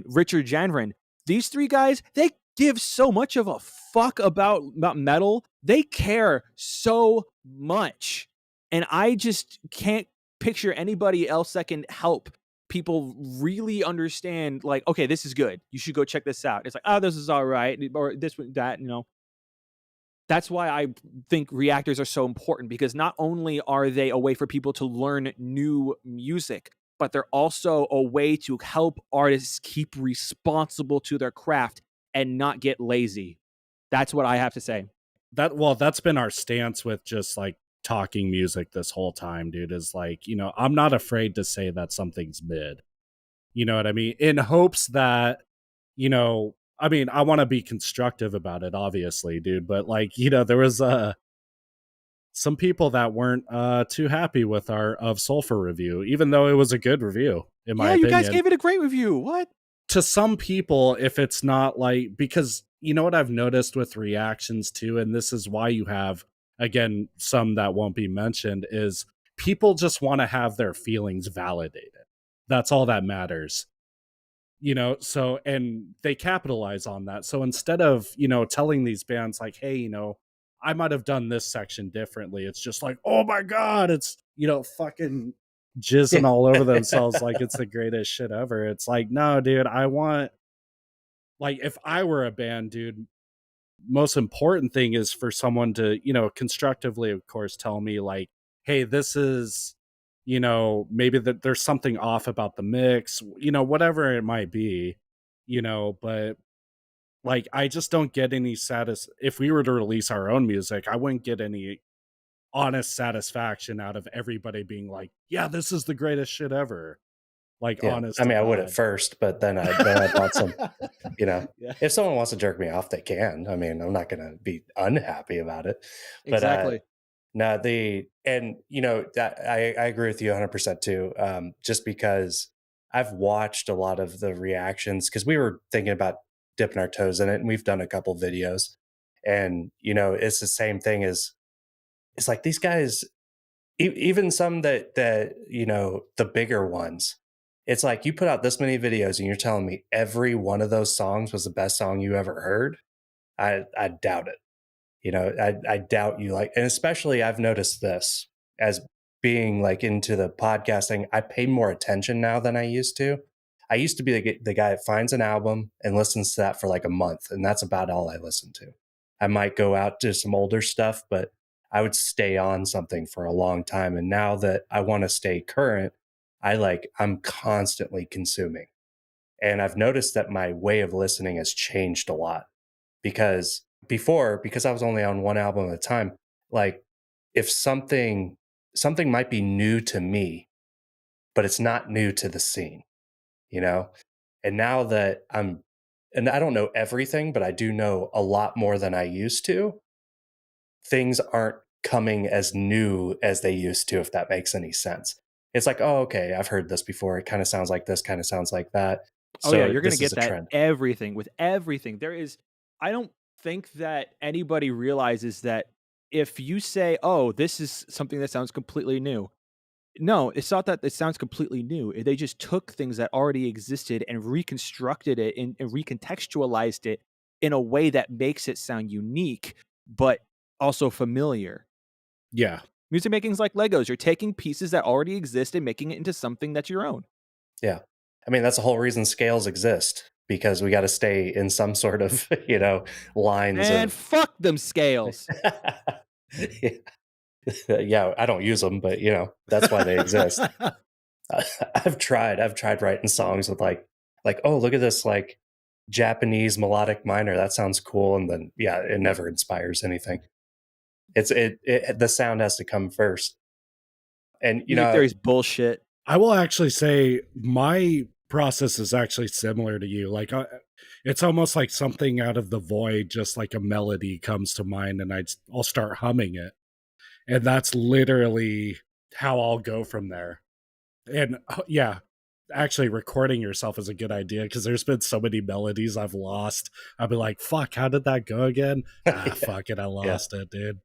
Richard Janvrin. These three guys, they give so much of a fuck about metal. They care so much. And I just can't picture anybody else that can help people really understand, like, okay, this is good. You should go check this out. It's like, oh, this is all right. Or this, that. That's why I think reactors are so important, because not only are they a way for people to learn new music, but they're also a way to help artists keep responsible to their craft and not get lazy. That's what I have to say. That's been our stance with just like talking music this whole time, dude, is like, I'm not afraid to say that something's mid. You know what I mean? In hopes that, I want to be constructive about it, obviously, dude, but like, there was some people that weren't too happy with our Of Sulfur review, even though it was a good review, in my Yeah, you guys opinion. gave it a great review. What? To some people, if it's not like, because you know what I've noticed with reactions too, and this is why you have, again, some that won't be mentioned, is people just want to have their feelings validated. That's all that matters. So, and they capitalize on that. So instead of, telling these bands like, hey, I might have done this section differently, it's just like, oh my God, it's, fucking jizzing all over themselves like it's the greatest shit ever. It's like, no, dude, I want, like, if I were a band, dude, most important thing is for someone to, constructively, of course, tell me like, hey, this is, maybe that there's something off about the mix, whatever it might be, but like, I just don't get any if we were to release our own music, I wouldn't get any honest satisfaction out of everybody being like, yeah, this is the greatest shit ever. Like, Yeah. honest I to mean, I would at God. first, but then I want some, Yeah. if someone wants to jerk me off, they can. I mean, I'm not going to be unhappy about it. But Exactly. no, that I agree with you 100% too. Just because I've watched a lot of the reactions, because we were thinking about dipping our toes in it, and we've done a couple videos, and it's the same thing as, it's like these guys, even some that the bigger ones, it's like you put out this many videos and you're telling me every one of those songs was the best song you ever heard. I doubt it. I doubt you, like, and especially I've noticed this as being like into the podcasting, I pay more attention now than I used to. I used to be the guy that finds an album and listens to that for like a month, and that's about all I listen to. I might go out to some older stuff, but I would stay on something for a long time. And now that I want to stay current, I'm constantly consuming. And I've noticed that my way of listening has changed a lot, because because I was only on one album at a time, like, if something might be new to me, but it's not new to the scene, you know? And now that and I don't know everything, but I do know a lot more than I used to. things aren't coming as new as they used to, if that makes any sense. It's like, oh, okay, I've heard this before. It kind of sounds like this, kind of sounds like that. Oh yeah, So you're gonna this is get a that trend. with everything. There is I don't think that anybody realizes that if you say, "Oh, this is something that sounds completely new." No, it's not that it sounds completely new. They just took things that already existed and reconstructed it and recontextualized it in a way that makes it sound unique, but also familiar. Yeah. Music making is like Legos. You're taking pieces that already exist and making it into something that's your own. Yeah. I mean, that's the whole reason scales exist, because we got to stay in some sort of, lines And of. fuck them scales. Yeah, I don't use them, but that's why they exist. I've tried writing songs with like, oh, look at this like Japanese melodic minor. That sounds cool. And then, yeah, it never inspires anything. The sound has to come first. And, Music theory is bullshit. I will actually say my process is actually similar to you. Like, it's almost like something out of the void, just like a melody comes to mind, and I'll start humming it, and that's literally how I'll go from there. And yeah, actually, recording yourself is a good idea, because there's been so many melodies I've lost. I'll be like, "Fuck, how did that go again?" Yeah. Fuck it, I lost it, dude.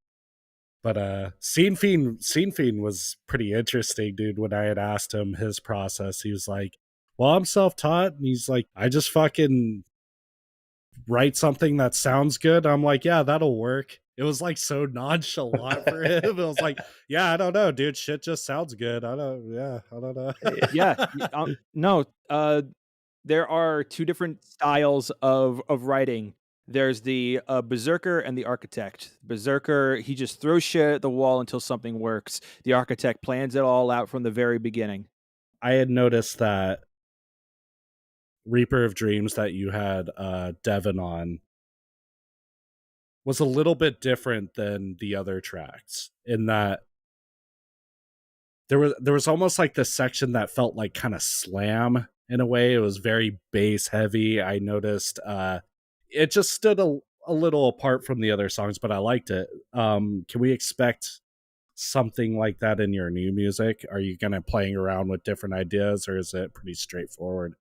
But Scene Fiend was pretty interesting, dude. When I had asked him his process, he was like, "Well, I'm self-taught," and he's like, "I just fucking write something that sounds good." I'm like, "Yeah, that'll work." It was like so nonchalant for him. It was like, "Yeah, I don't know, dude. Shit just sounds good. I don't know." Yeah. No, there are two different styles of writing. There's the berserker and the architect. Berserker, he just throws shit at the wall until something works. The architect plans it all out from the very beginning. I had noticed that Reaper of Dreams that you had Devin on was a little bit different than the other tracks, in that there was almost like this section that felt like kind of slam in a way. It was very bass heavy. I noticed it just stood a little apart from the other songs, but I liked it. Can we expect something like that in your new music? Are you gonna playing around with different ideas, or is it pretty straightforward?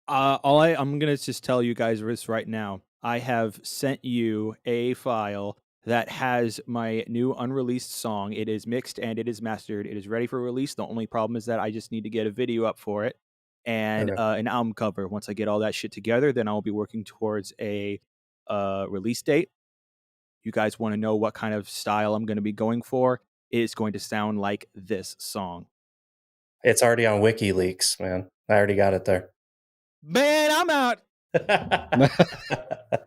I'm gonna just tell you guys this right now. I have sent you a file that has my new unreleased song. It is mixed and it is mastered. It is ready for release. The only problem is that I just need to get a video up for it and Okay. an album cover. Once I get all that shit together, then I'll be working towards a release date. You guys want to know what kind of style I'm going to be going for? It's going to sound like this song. It's already on WikiLeaks, man. I already got it there. Man, I'm out.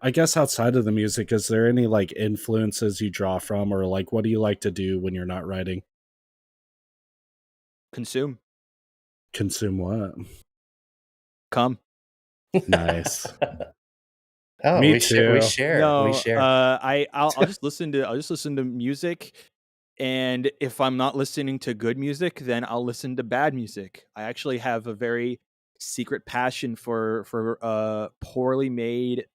I guess outside of the music, is there any like influences you draw from, or like what do you like to do when you're not writing? Consume. Consume what? Come. Nice. Oh, Me we too. share. No, We share. I'll just listen to music, and if I'm not listening to good music, then I'll listen to bad music. I actually have a very secret passion for poorly made,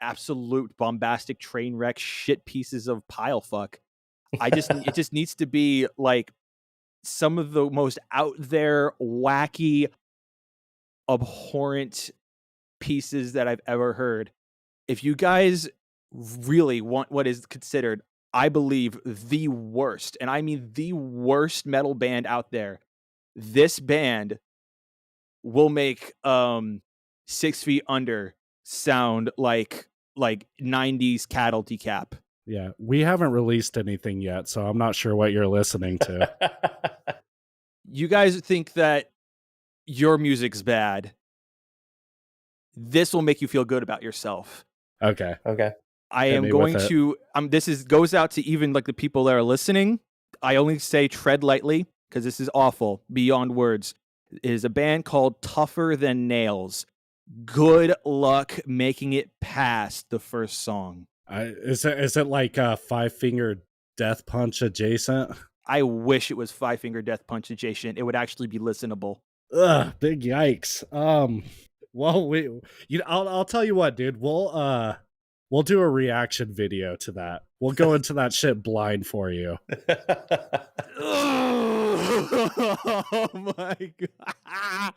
absolute bombastic train wreck shit pieces of pile fuck. It just needs to be like some of the most out there, wacky, abhorrent pieces that I've ever heard. If you guys really want what is considered, I believe, the worst, and I mean the worst metal band out there, this band will make 6 Feet Under sound like 90s cattle decap. Yeah, we haven't released anything yet, so I'm not sure what you're listening to. You guys think that your music's bad. This will make you feel good about yourself. Okay. I Hit am me going with it. to goes out to even like the people that are listening. I only say tread lightly because this is awful beyond words. It is a band called Tougher Than Nails. Good luck making it past the first song. Is it like a Five Finger Death Punch adjacent? I wish it was Five Finger Death Punch adjacent. It would actually be listenable. Ugh, big yikes. Well, I'll tell you what, dude. We'll We'll do a reaction video to that. We'll go into that shit blind for you. Oh my god!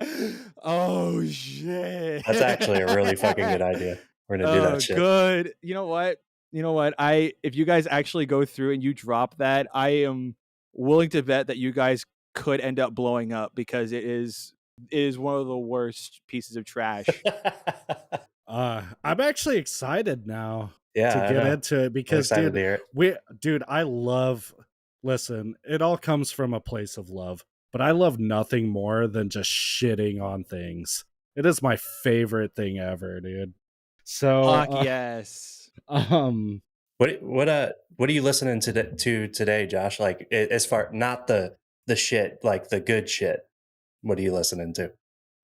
Oh shit! That's actually a really fucking good idea. We're gonna do that shit. Good. You know what? If you guys actually go through and you drop that, I am willing to bet that you guys could end up blowing up because it is one of the worst pieces of trash. I'm actually excited now to Yeah, get into it I'm because, excited to hear it. dude, I love. Listen, it all comes from a place of love, but I love nothing more than just shitting on things. It is my favorite thing ever, dude. So, Fuck yes. What are you listening to today, Josh? Like as far not the shit, like the good shit. What are you listening to?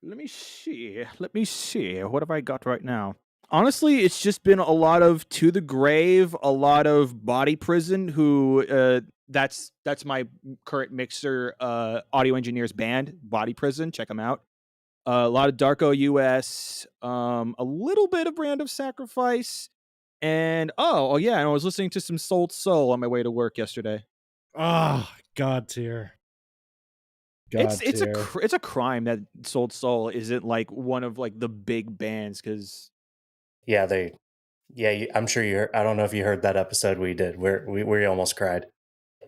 Let me see. What have I got right now? Honestly, it's just been a lot of To the Grave, a lot of Body Prison, who that's my current mixer audio engineer's band, Body Prison. Check them out. A lot of Darko US, a little bit of Brand of Sacrifice, and oh yeah, and I was listening to some Soul Soul on my way to work yesterday. God tier. It's a crime that Soul Soul isn't like one of like the big bands because Yeah, I'm sure you. I don't know if you heard that episode we did where we almost cried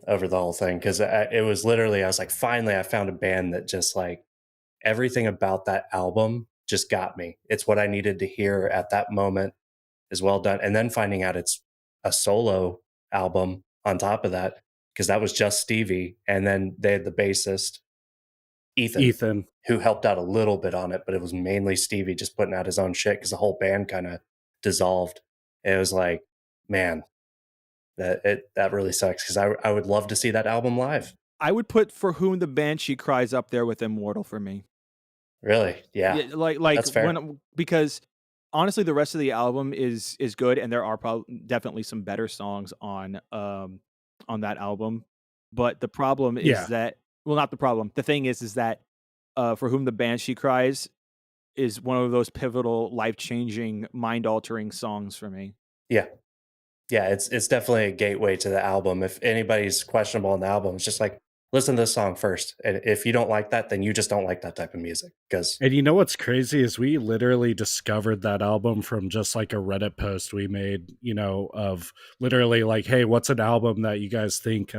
over the whole thing because it was literally I was like, finally, I found a band that just like everything about that album just got me. It's what I needed to hear at that moment. Is well done, and then finding out it's a solo album on top of that because that was just Stevie, and then they had the bassist Ethan, who helped out a little bit on it, but it was mainly Stevie just putting out his own shit because the whole band kind of dissolved. And it was like, man, that really sucks because I would love to see that album live. I would put For Whom the Banshee Cries up there with Immortal for me. Really? Yeah. Like that's fair. Because honestly, the rest of the album is good, and there are definitely some better songs on that album. But the problem is that, well, not the problem. The thing is that For Whom the Banshee Cries is one of those pivotal, life-changing, mind-altering songs for me. Yeah. Yeah, it's definitely a gateway to the album. If anybody's questionable on the album, it's just like listen to this song first. And if you don't like that, then you just don't like that type of music. And you know what's crazy is we literally discovered that album from just like a Reddit post we made, of literally like, hey, what's an album that you guys think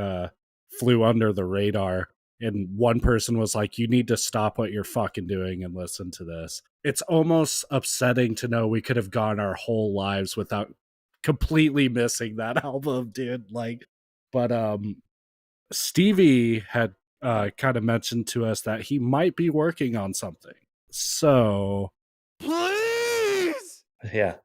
flew under the radar? And one person was like, you need to stop what you're fucking doing and listen to this. It's almost upsetting to know we could have gone our whole lives without completely missing that album, dude. But Stevie had kind of mentioned to us that he might be working on something. So please. Yeah.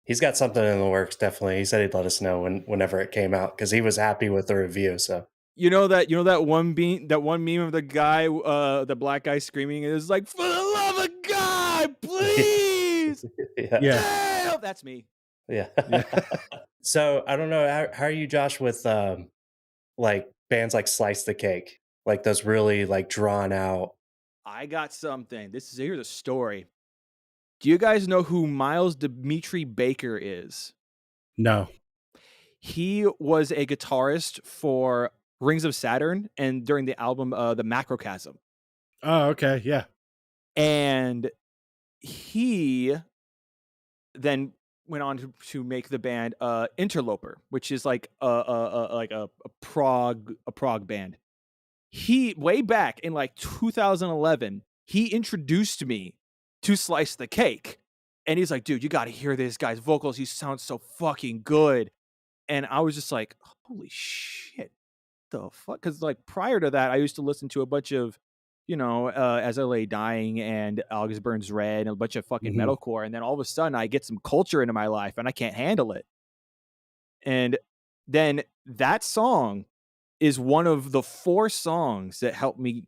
He's got something in the works, definitely. He said he'd let us know whenever it came out because he was happy with the review. So you know that one meme of the guy, the black guy screaming is like, for the love of God, please. Yeah. That's me. Yeah. So I don't know how are you, Josh, with like bands like Slice the Cake, like those really like drawn out. I got something. Here's a story. Do you guys know who Miles Dimitri Baker is? No. He was a guitarist for Rings of Saturn and during the album The Macrocosm. Oh, okay, yeah. And he then went on to make the band Interloper, which is like a prog band. He way back in like 2011, he introduced me to Slice the Cake, and he's like, "Dude, you got to hear this guy's vocals. He sounds so fucking good." And I was just like, "Holy shit, the fuck?" Because like prior to that, I used to listen to a bunch of, As I Lay Dying and August Burns Red and a bunch of fucking metalcore, and then all of a sudden I get some culture into my life and I can't handle it. And then that song is one of the 4 songs that helped me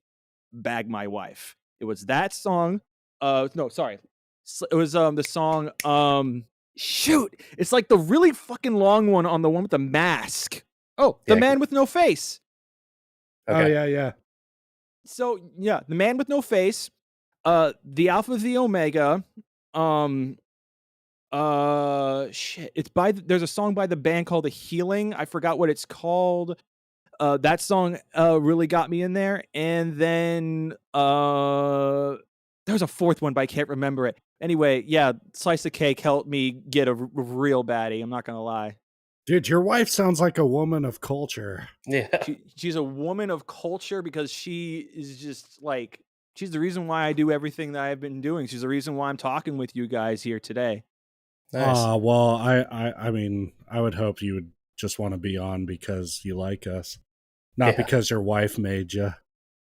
bag my wife. It was that song. No, sorry. It was the song. Shoot, it's like the really fucking long one on the one with the mask. Oh, The Man with No Face. Okay. Oh yeah. So yeah, The Man with No Face, The Alpha, the Omega, Shit. It's by there's a song by the band called The Healing. I forgot what it's called. That song really got me in there. And then there's a fourth one, but I can't remember it. Anyway, yeah, Slice of Cake helped me get a real baddie. I'm not gonna lie. Dude, your wife sounds like a woman of culture. Yeah. She's a woman of culture because she is just like, she's the reason why I do everything that I've been doing. She's the reason why I'm talking with you guys here today. Nice. Well, I mean, I would hope you would just want to be on because you like us, not because your wife made you.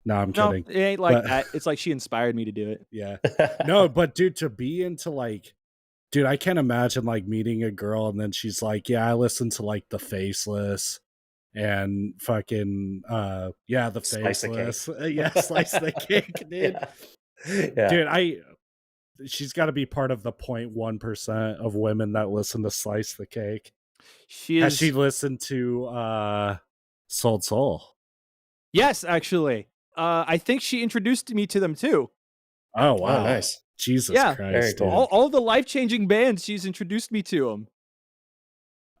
No, I'm kidding. It ain't like that. It's like she inspired me to do it. Yeah. No, but dude, to be into like, dude, I can't imagine like meeting a girl and then she's like, yeah, I listen to like the Faceless and fucking the Slice the Faceless. Yeah, Slice the Cake, dude. Yeah. Dude, she's got to be part of the 0.1% of women that listen to Slice the Cake. Has she listened to Soul? Yes, actually. I think she introduced me to them too. Oh wow, nice. Jesus Christ. Very cool. All the life-changing bands, she's introduced me to them.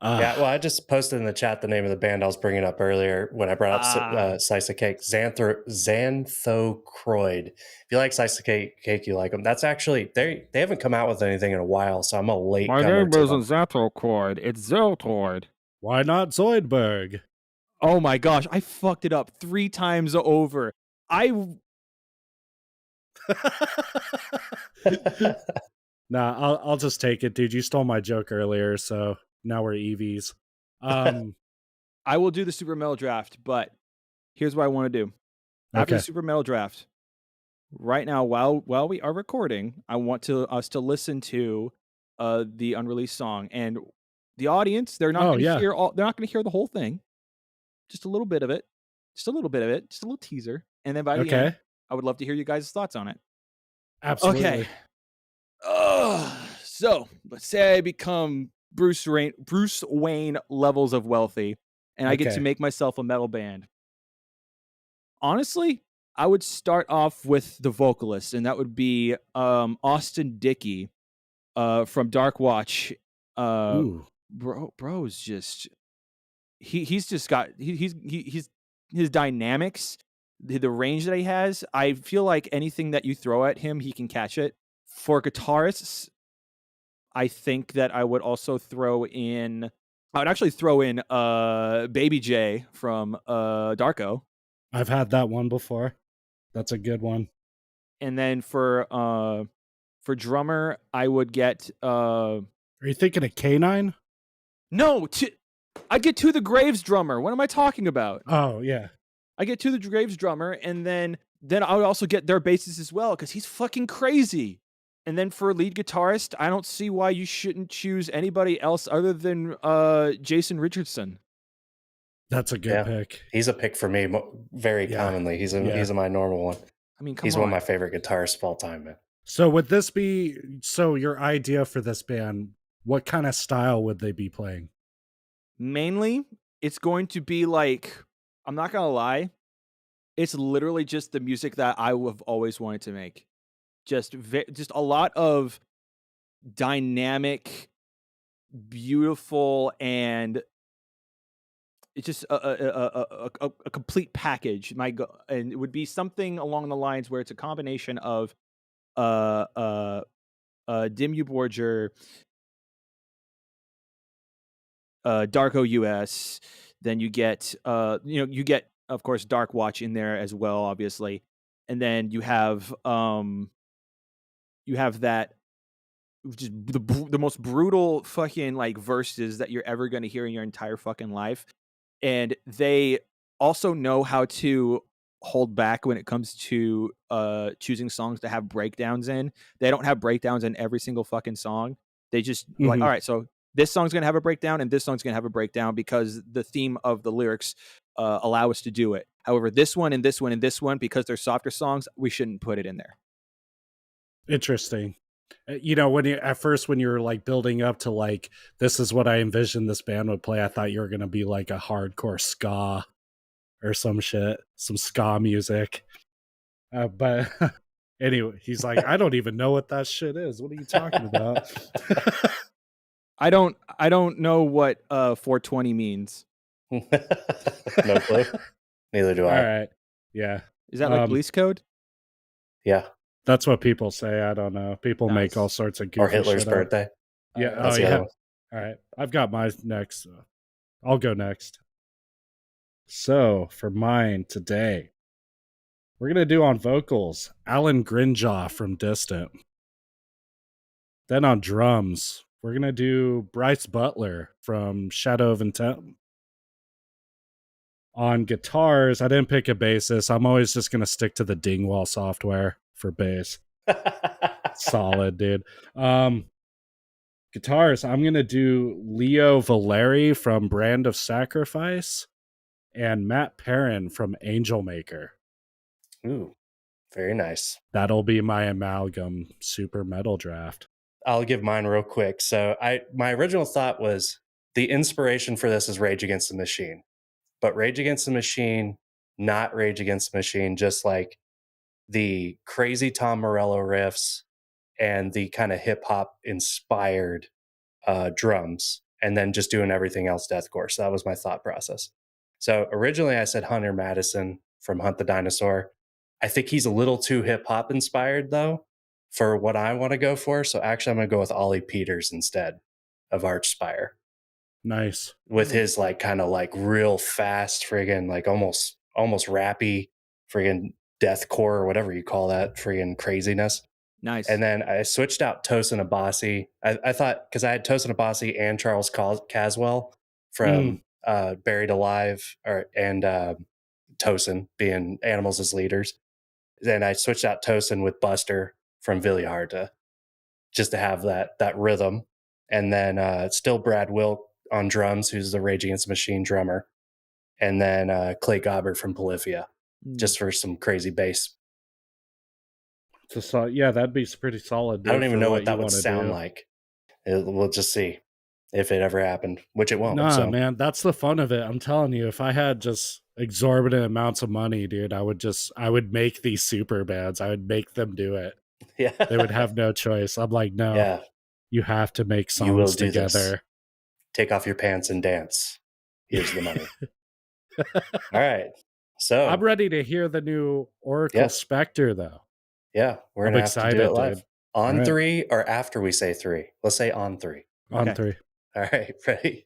Yeah, well, I just posted in the chat the name of the band I was bringing up earlier when I brought up Slice of Cake, Xanthocroid. If you like Slice of Cake, you like them. That's actually, they haven't come out with anything in a while, so I'm a late comer. My name isn't Xanthocroid, it's Zeltoid. Why not Zoidberg? Oh my gosh, I fucked it up 3 times over. Nah, I'll just take it, dude. You stole my joke earlier, so now we're EVs. I will do the Super Metal Draft, but here's what I want to do. After the Super Metal Draft, right now, while we are recording, I want us to listen to the unreleased song, and the audience, they're not going to hear they're not going to hear the whole thing. Just a little bit of it. Just a little teaser. And then by the end, I would love to hear you guys' thoughts on it. Absolutely. Okay. So let's say I become Bruce Wayne levels of wealthy, and I get to make myself a metal band. Honestly, I would start off with the vocalist, and that would be Austin Dickey from Dark Watch. Bro's just he's just got he's his dynamics, the range that he has. I feel like anything that you throw at him, he can catch it. For guitarists, I think that I would also actually throw in Baby J from Darko. I've had that one before. That's a good one. And then for drummer, I would get Are you thinking of K9? No, I'd get To the Graves drummer. What am I talking about? Oh, yeah. I get To the Graves drummer, and then I would also get their bassist as well, because he's fucking crazy. And then for lead guitarist, I don't see why you shouldn't choose anybody else other than Jason Richardson. That's a good pick. He's a pick for me very commonly. He's my normal one. I mean, he's one of my favorite guitarists of all time, man. So would this be, your idea for this band, what kind of style would they be playing? Mainly, it's going to be like, I'm not going to lie, it's literally just the music that I have always wanted to make. Just a lot of dynamic, beautiful, and it's just a complete package. And it would be something along the lines where it's a combination of Dimmu Borgir, Darko US. Then you get of course Dark Watch in there as well, obviously, and then you have that just the most brutal fucking like verses that you're ever going to hear in your entire fucking life. And they also know how to hold back when it comes to choosing songs to have breakdowns in. They don't have breakdowns in every single fucking song. They just like, all right, so this song's going to have a breakdown and this song's going to have a breakdown because the theme of the lyrics allow us to do it. However, this one and this one and this one, because they're softer songs, we shouldn't put it in there. Interesting. When you were like building up to like, this is what I envisioned this band would play, I thought you were going to be like a hardcore ska or some shit, some ska music. But anyway, he's like, I don't even know what that shit is. What are you talking about? I don't know what 420 means. No clue. Neither do All I. right. Yeah. Is that like police code? Yeah. That's what people say. I don't know. People make all Nice. sorts of goofy Or Hitler's shit up. birthday. Yeah. That's Oh, the other yeah. one. All right. I've got mine next. I'll go next. So for mine today, we're going to do on vocals, Alan Grinjaw from Distant. Then on drums, we're going to do Bryce Butler from Shadow of Intent. On guitars, I didn't pick a bassist. I'm always just going to stick to the Dingwall software for bass. Solid, dude. Guitars, I'm going to do Leo Valeri from Brand of Sacrifice and Matt Perrin from Angel Maker. Ooh, very nice. That'll be my amalgam super metal draft. I'll give mine real quick. So my original thought was the inspiration for this is Rage Against the Machine. But Rage Against the Machine, not Rage Against the Machine, just like the crazy Tom Morello riffs and the kind of hip hop inspired drums, and then just doing everything else deathcore. So that was my thought process. So originally I said Hunter Madison from Hunt the Dinosaur. I think he's a little too hip hop inspired though for what I want to go for. So actually I'm going to go with Ollie Peters instead of Archspire. Nice. With his like kind of like real fast friggin' like almost rappy friggin' deathcore or whatever you call that friggin' craziness. Nice. And then I switched out Tosin Abasi. I thought because I had Tosin Abasi and Charles Caswell from Buried Alive and Tosin being Animals as Leaders. Then I switched out Tosin with Buster from Viliharta just to have that rhythm. And then still Brad Wilk on drums, who's the Rage Against the Machine drummer. And then Clay Gobbert from Polyphia, just for some crazy bass. So yeah, that'd be pretty solid. Dude, I don't even know what that would wanna sound do. like. We'll just see if it ever happened, which it won't. Nah, so. man, that's the fun of it. I'm telling you, if I had just exorbitant amounts of money, dude, I would make these super bands. I would make them do it. Yeah. They would have no choice. I'm like, no, Yeah. you have to make You will songs do together. this. Take off your pants and dance. Here's the money. All right. So I'm ready to hear the new Oracle Spectre, though. Yeah, we're I'm gonna have to do it live. dude. On Right. 3 or after we say 3? Let's say on 3. On Okay. 3. All right, ready?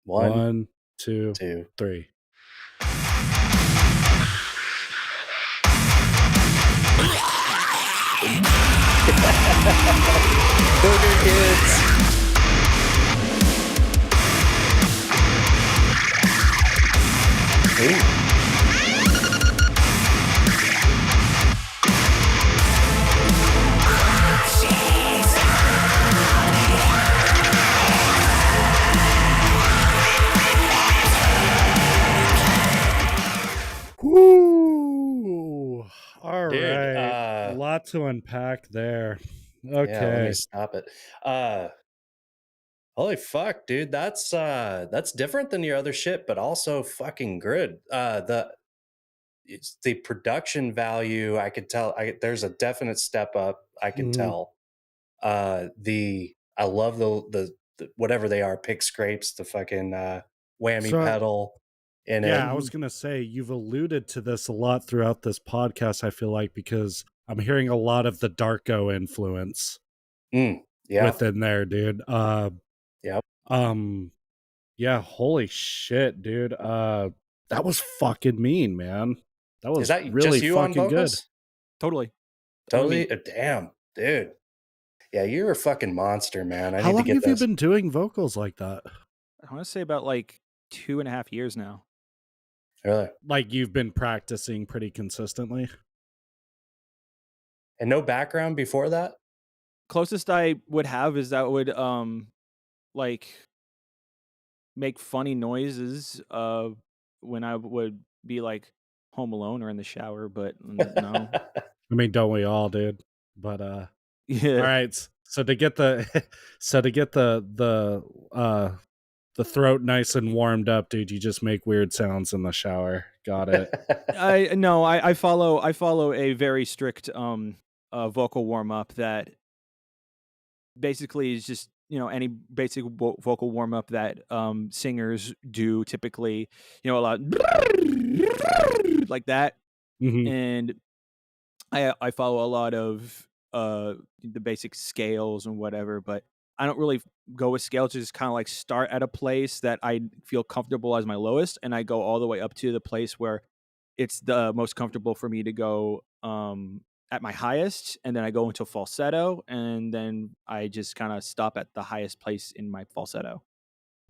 1, 2, 3. Booger Kids. Ooh. Woo! All Dude, right. A lot to unpack there. Okay. Yeah, let me stop it. Holy fuck, dude. That's different than your other shit, but also fucking good. It's the production value, I could tell. There's a definite step up, I can tell. I love the whatever they are, pick scrapes, the fucking whammy pedal in it. Yeah, I was gonna say you've alluded to this a lot throughout this podcast, I feel like, because I'm hearing a lot of the Darko influence within there, dude. Yeah, holy shit, dude. That was fucking mean, man. That was really just you fucking on good. vocals? Totally. Totally? Damn, dude. Yeah, you're a fucking monster, man. How long have you been doing vocals like that? I want to say about like 2.5 years now. Really? Like you've been practicing pretty consistently? And no background before that? Closest I would have is that would like make funny noises when I would be like home alone or in the shower, but no. I mean, don't we all, dude? But Yeah. all right. So to get the the throat nice and warmed up, dude, you just make weird sounds in the shower. Got it. I follow a very strict vocal warm up that basically is just any basic vocal warm up that singers do typically, a lot like that. Mhm. And I follow a lot of the basic scales and whatever, but I don't really go with scales. Just kind of like start at a place that I feel comfortable as my lowest, and I go all the way up to the place where it's the most comfortable for me to go at my highest, and then I go into falsetto, and then I just kind of stop at the highest place in my falsetto.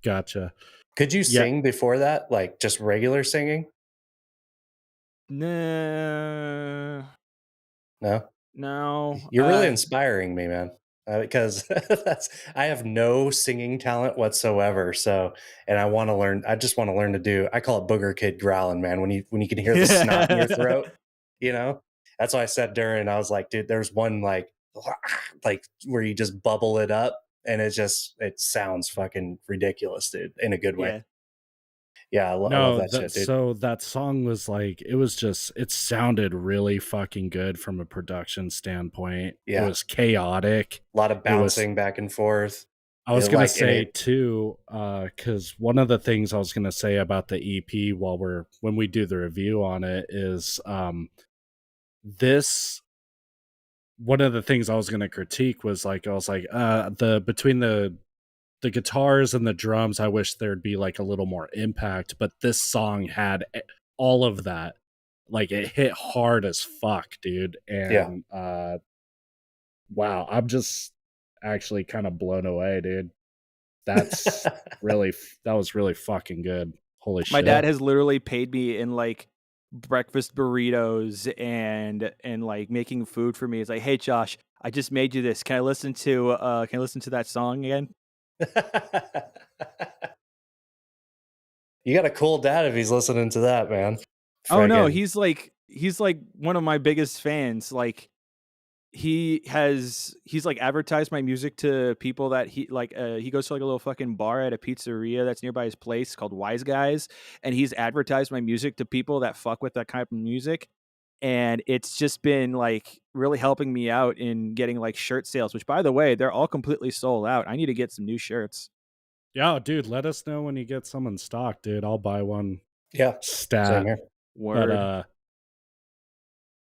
Gotcha. Could you Yeah. sing before that, like just regular singing? Nah, No. no. You're really inspiring me, man. Because that's I have no singing talent whatsoever. So, and I want to learn. I just want to learn to do. I call it booger kid growling, man. When you can hear the snot in your throat, you know. That's why I said during. I was like, dude, there's one like where you just bubble it up, and it sounds fucking ridiculous, dude, in a good way. Yeah. Yeah, I love No, that shit, dude. so that song was like it sounded really fucking good from a production standpoint. It Yeah, was chaotic. a lot of It was bouncing back and forth. I was It, gonna like in say it. too, because one of the things I was gonna say about the EP when we do the review on it is this one of the things I was gonna critique was like I was like the between the guitars and the drums, I wish there'd be like a little more impact, but this song had all of that. Like it hit hard as fuck, dude. Yeah. And wow, I'm just actually kind of blown away, dude. That's that was really fucking good. Holy My shit. dad has literally paid me in like breakfast burritos and like making food for me. It's like, hey Josh, I just made you this. Can I listen to that song again? You got a cool dad if he's listening to that, man. Oh no, Friggin' he's like one of my biggest fans. Like he's like advertised my music to people that he goes to like a little fucking bar at a pizzeria that's nearby his place called Wise Guys, and he's advertised my music to people that fuck with that kind of music. And it's just been like really helping me out in getting like shirt sales, which by the way, they're all completely sold out. I need to get some new shirts. Yeah, dude, let us know when you get some in stock, dude. I'll buy one yeah, same stat. here. But Word.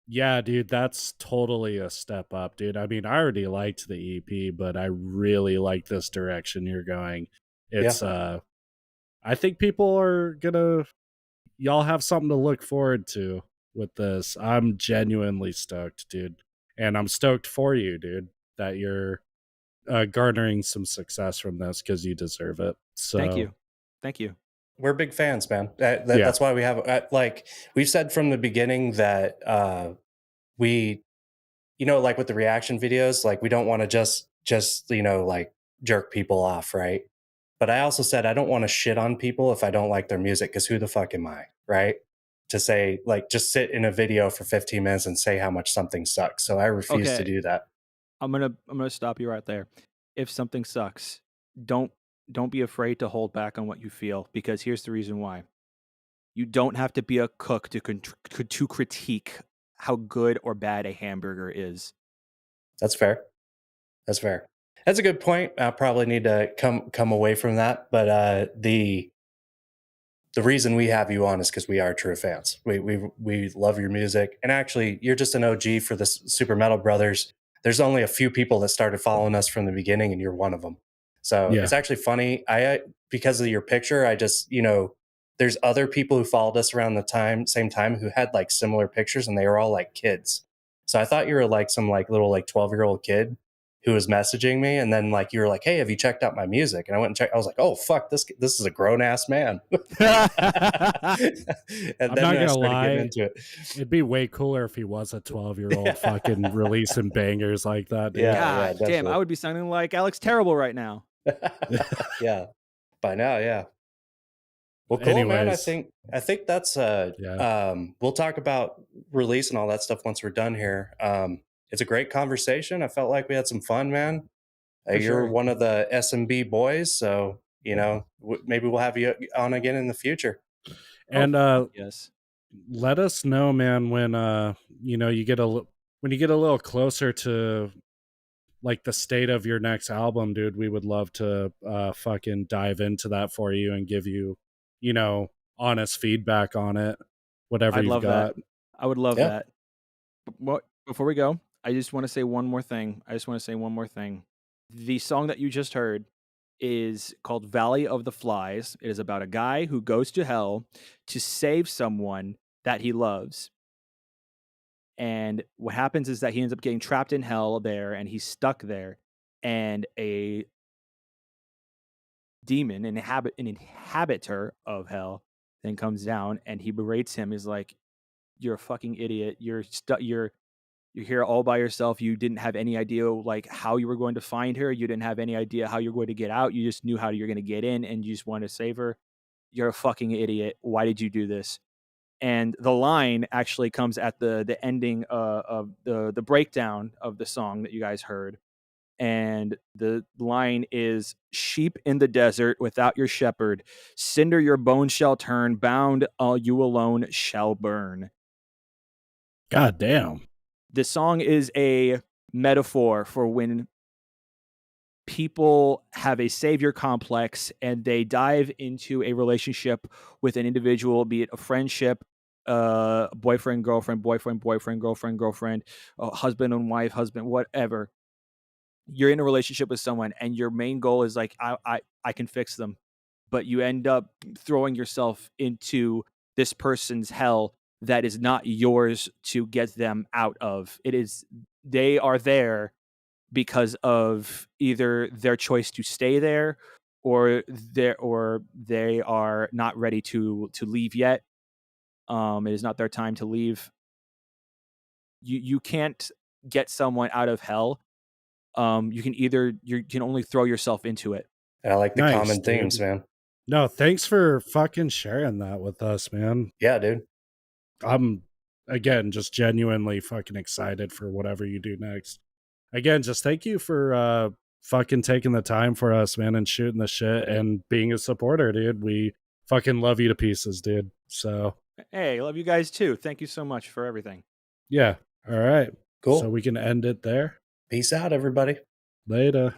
yeah, dude, that's totally a step up, dude. I mean, I already liked the EP, but I really like this direction you're going. It's I think people are gonna y'all have something to look forward to with this. I'm genuinely stoked, dude. And I'm stoked for you, dude, that you're garnering some success from this because you deserve it. So Thank you. We're big fans, man. yeah. That's why we have like we've said from the beginning that we, like with the reaction videos, like we don't want to just like jerk people off, right? But I also said I don't want to shit on people if I don't like their music, because who the fuck am I, right? To say like just sit in a video for 15 minutes and say how much something sucks. So I refuse to Okay, do that. I'm gonna stop you right there. If something sucks, don't don't be afraid to hold back on what you feel, because here's the reason why. You don't have to be a cook to critique how good or bad a hamburger is. That's fair. That's fair. That's a good point. I probably need to come away from that. But the reason we have you on is because we are true fans. We love your music, and actually, you're just an OG for the Super Metal Brothers. There's only a few people that started following us from the beginning, and you're one of them. So Yeah. it's actually funny. Because of your picture, I just there's other people who followed us around the same time who had like similar pictures, and they were all like kids. So I thought you were like some like little like 12-year-old kid who was messaging me, and then like you were like, hey, have you checked out my music? And I went and checked. I was like, oh fuck, this is a grown-ass man. And I'm then not I gonna started getting lie. into it. It'd be way cooler if he was a 12-year-old fucking releasing bangers like that, dude. Yeah, God damn, definitely. I would be sounding like Alex Terrible right now. Yeah, by now, yeah. Well, cool, man. I Anyways, think that's we'll talk about release and all that stuff once we're done here. It's a great conversation. I felt like we had some fun, man. For You're sure. one of the SMB boys, so maybe we'll have you on again in the future. and Yes. let us know, man, when you get when you get a little closer to like the state of your next album, dude, we would love to fucking dive into that for you and give you, you know, honest feedback on it, whatever I'd you've love that. got. I would love Yeah. that. What before we go, I just want to say one more thing. The song that you just heard is called Valley of the Flies. It is about a guy who goes to hell to save someone that he loves. And what happens is that he ends up getting trapped in hell there and he's stuck there. And a demon, an inhabitor of hell, then comes down and he berates him. He's like, "You're a fucking idiot. You're here all by yourself. You didn't have any idea like how you were going to find her. You didn't have any idea how you're going to get out. You just knew how you're going to get in and you just wanted to save her. You're a fucking idiot. Why did you do this?" And the line actually comes at the ending of the breakdown of the song that you guys heard. And the line is, "Sheep in the desert without your shepherd, cinder your bones shall turn, bound all you alone shall burn." God damn. The song is a metaphor for when people have a savior complex and they dive into a relationship with an individual, be it a friendship, boyfriend, girlfriend, girlfriend, girlfriend, husband and wife, husband, whatever. You're in a relationship with someone and your main goal is like, I can fix them. But you end up throwing yourself into this person's hell that is not yours to get them out of. They are there because of either their choice to stay there or they are not ready to leave yet. It is not their time to leave. You can't get someone out of hell. You can only throw yourself into it. And I like the Nice, common dude. themes, man. No, thanks for fucking sharing that with us, man. Yeah, dude. I'm, again, just genuinely fucking excited for whatever you do next. Again, just thank you for fucking taking the time for us, man, and shooting the shit and being a supporter, dude. We fucking love you to pieces, dude. So, Hey, I love you guys too. Thank you so much for everything. yeah. All right. Cool. So we can end it there. Peace out, everybody. Later.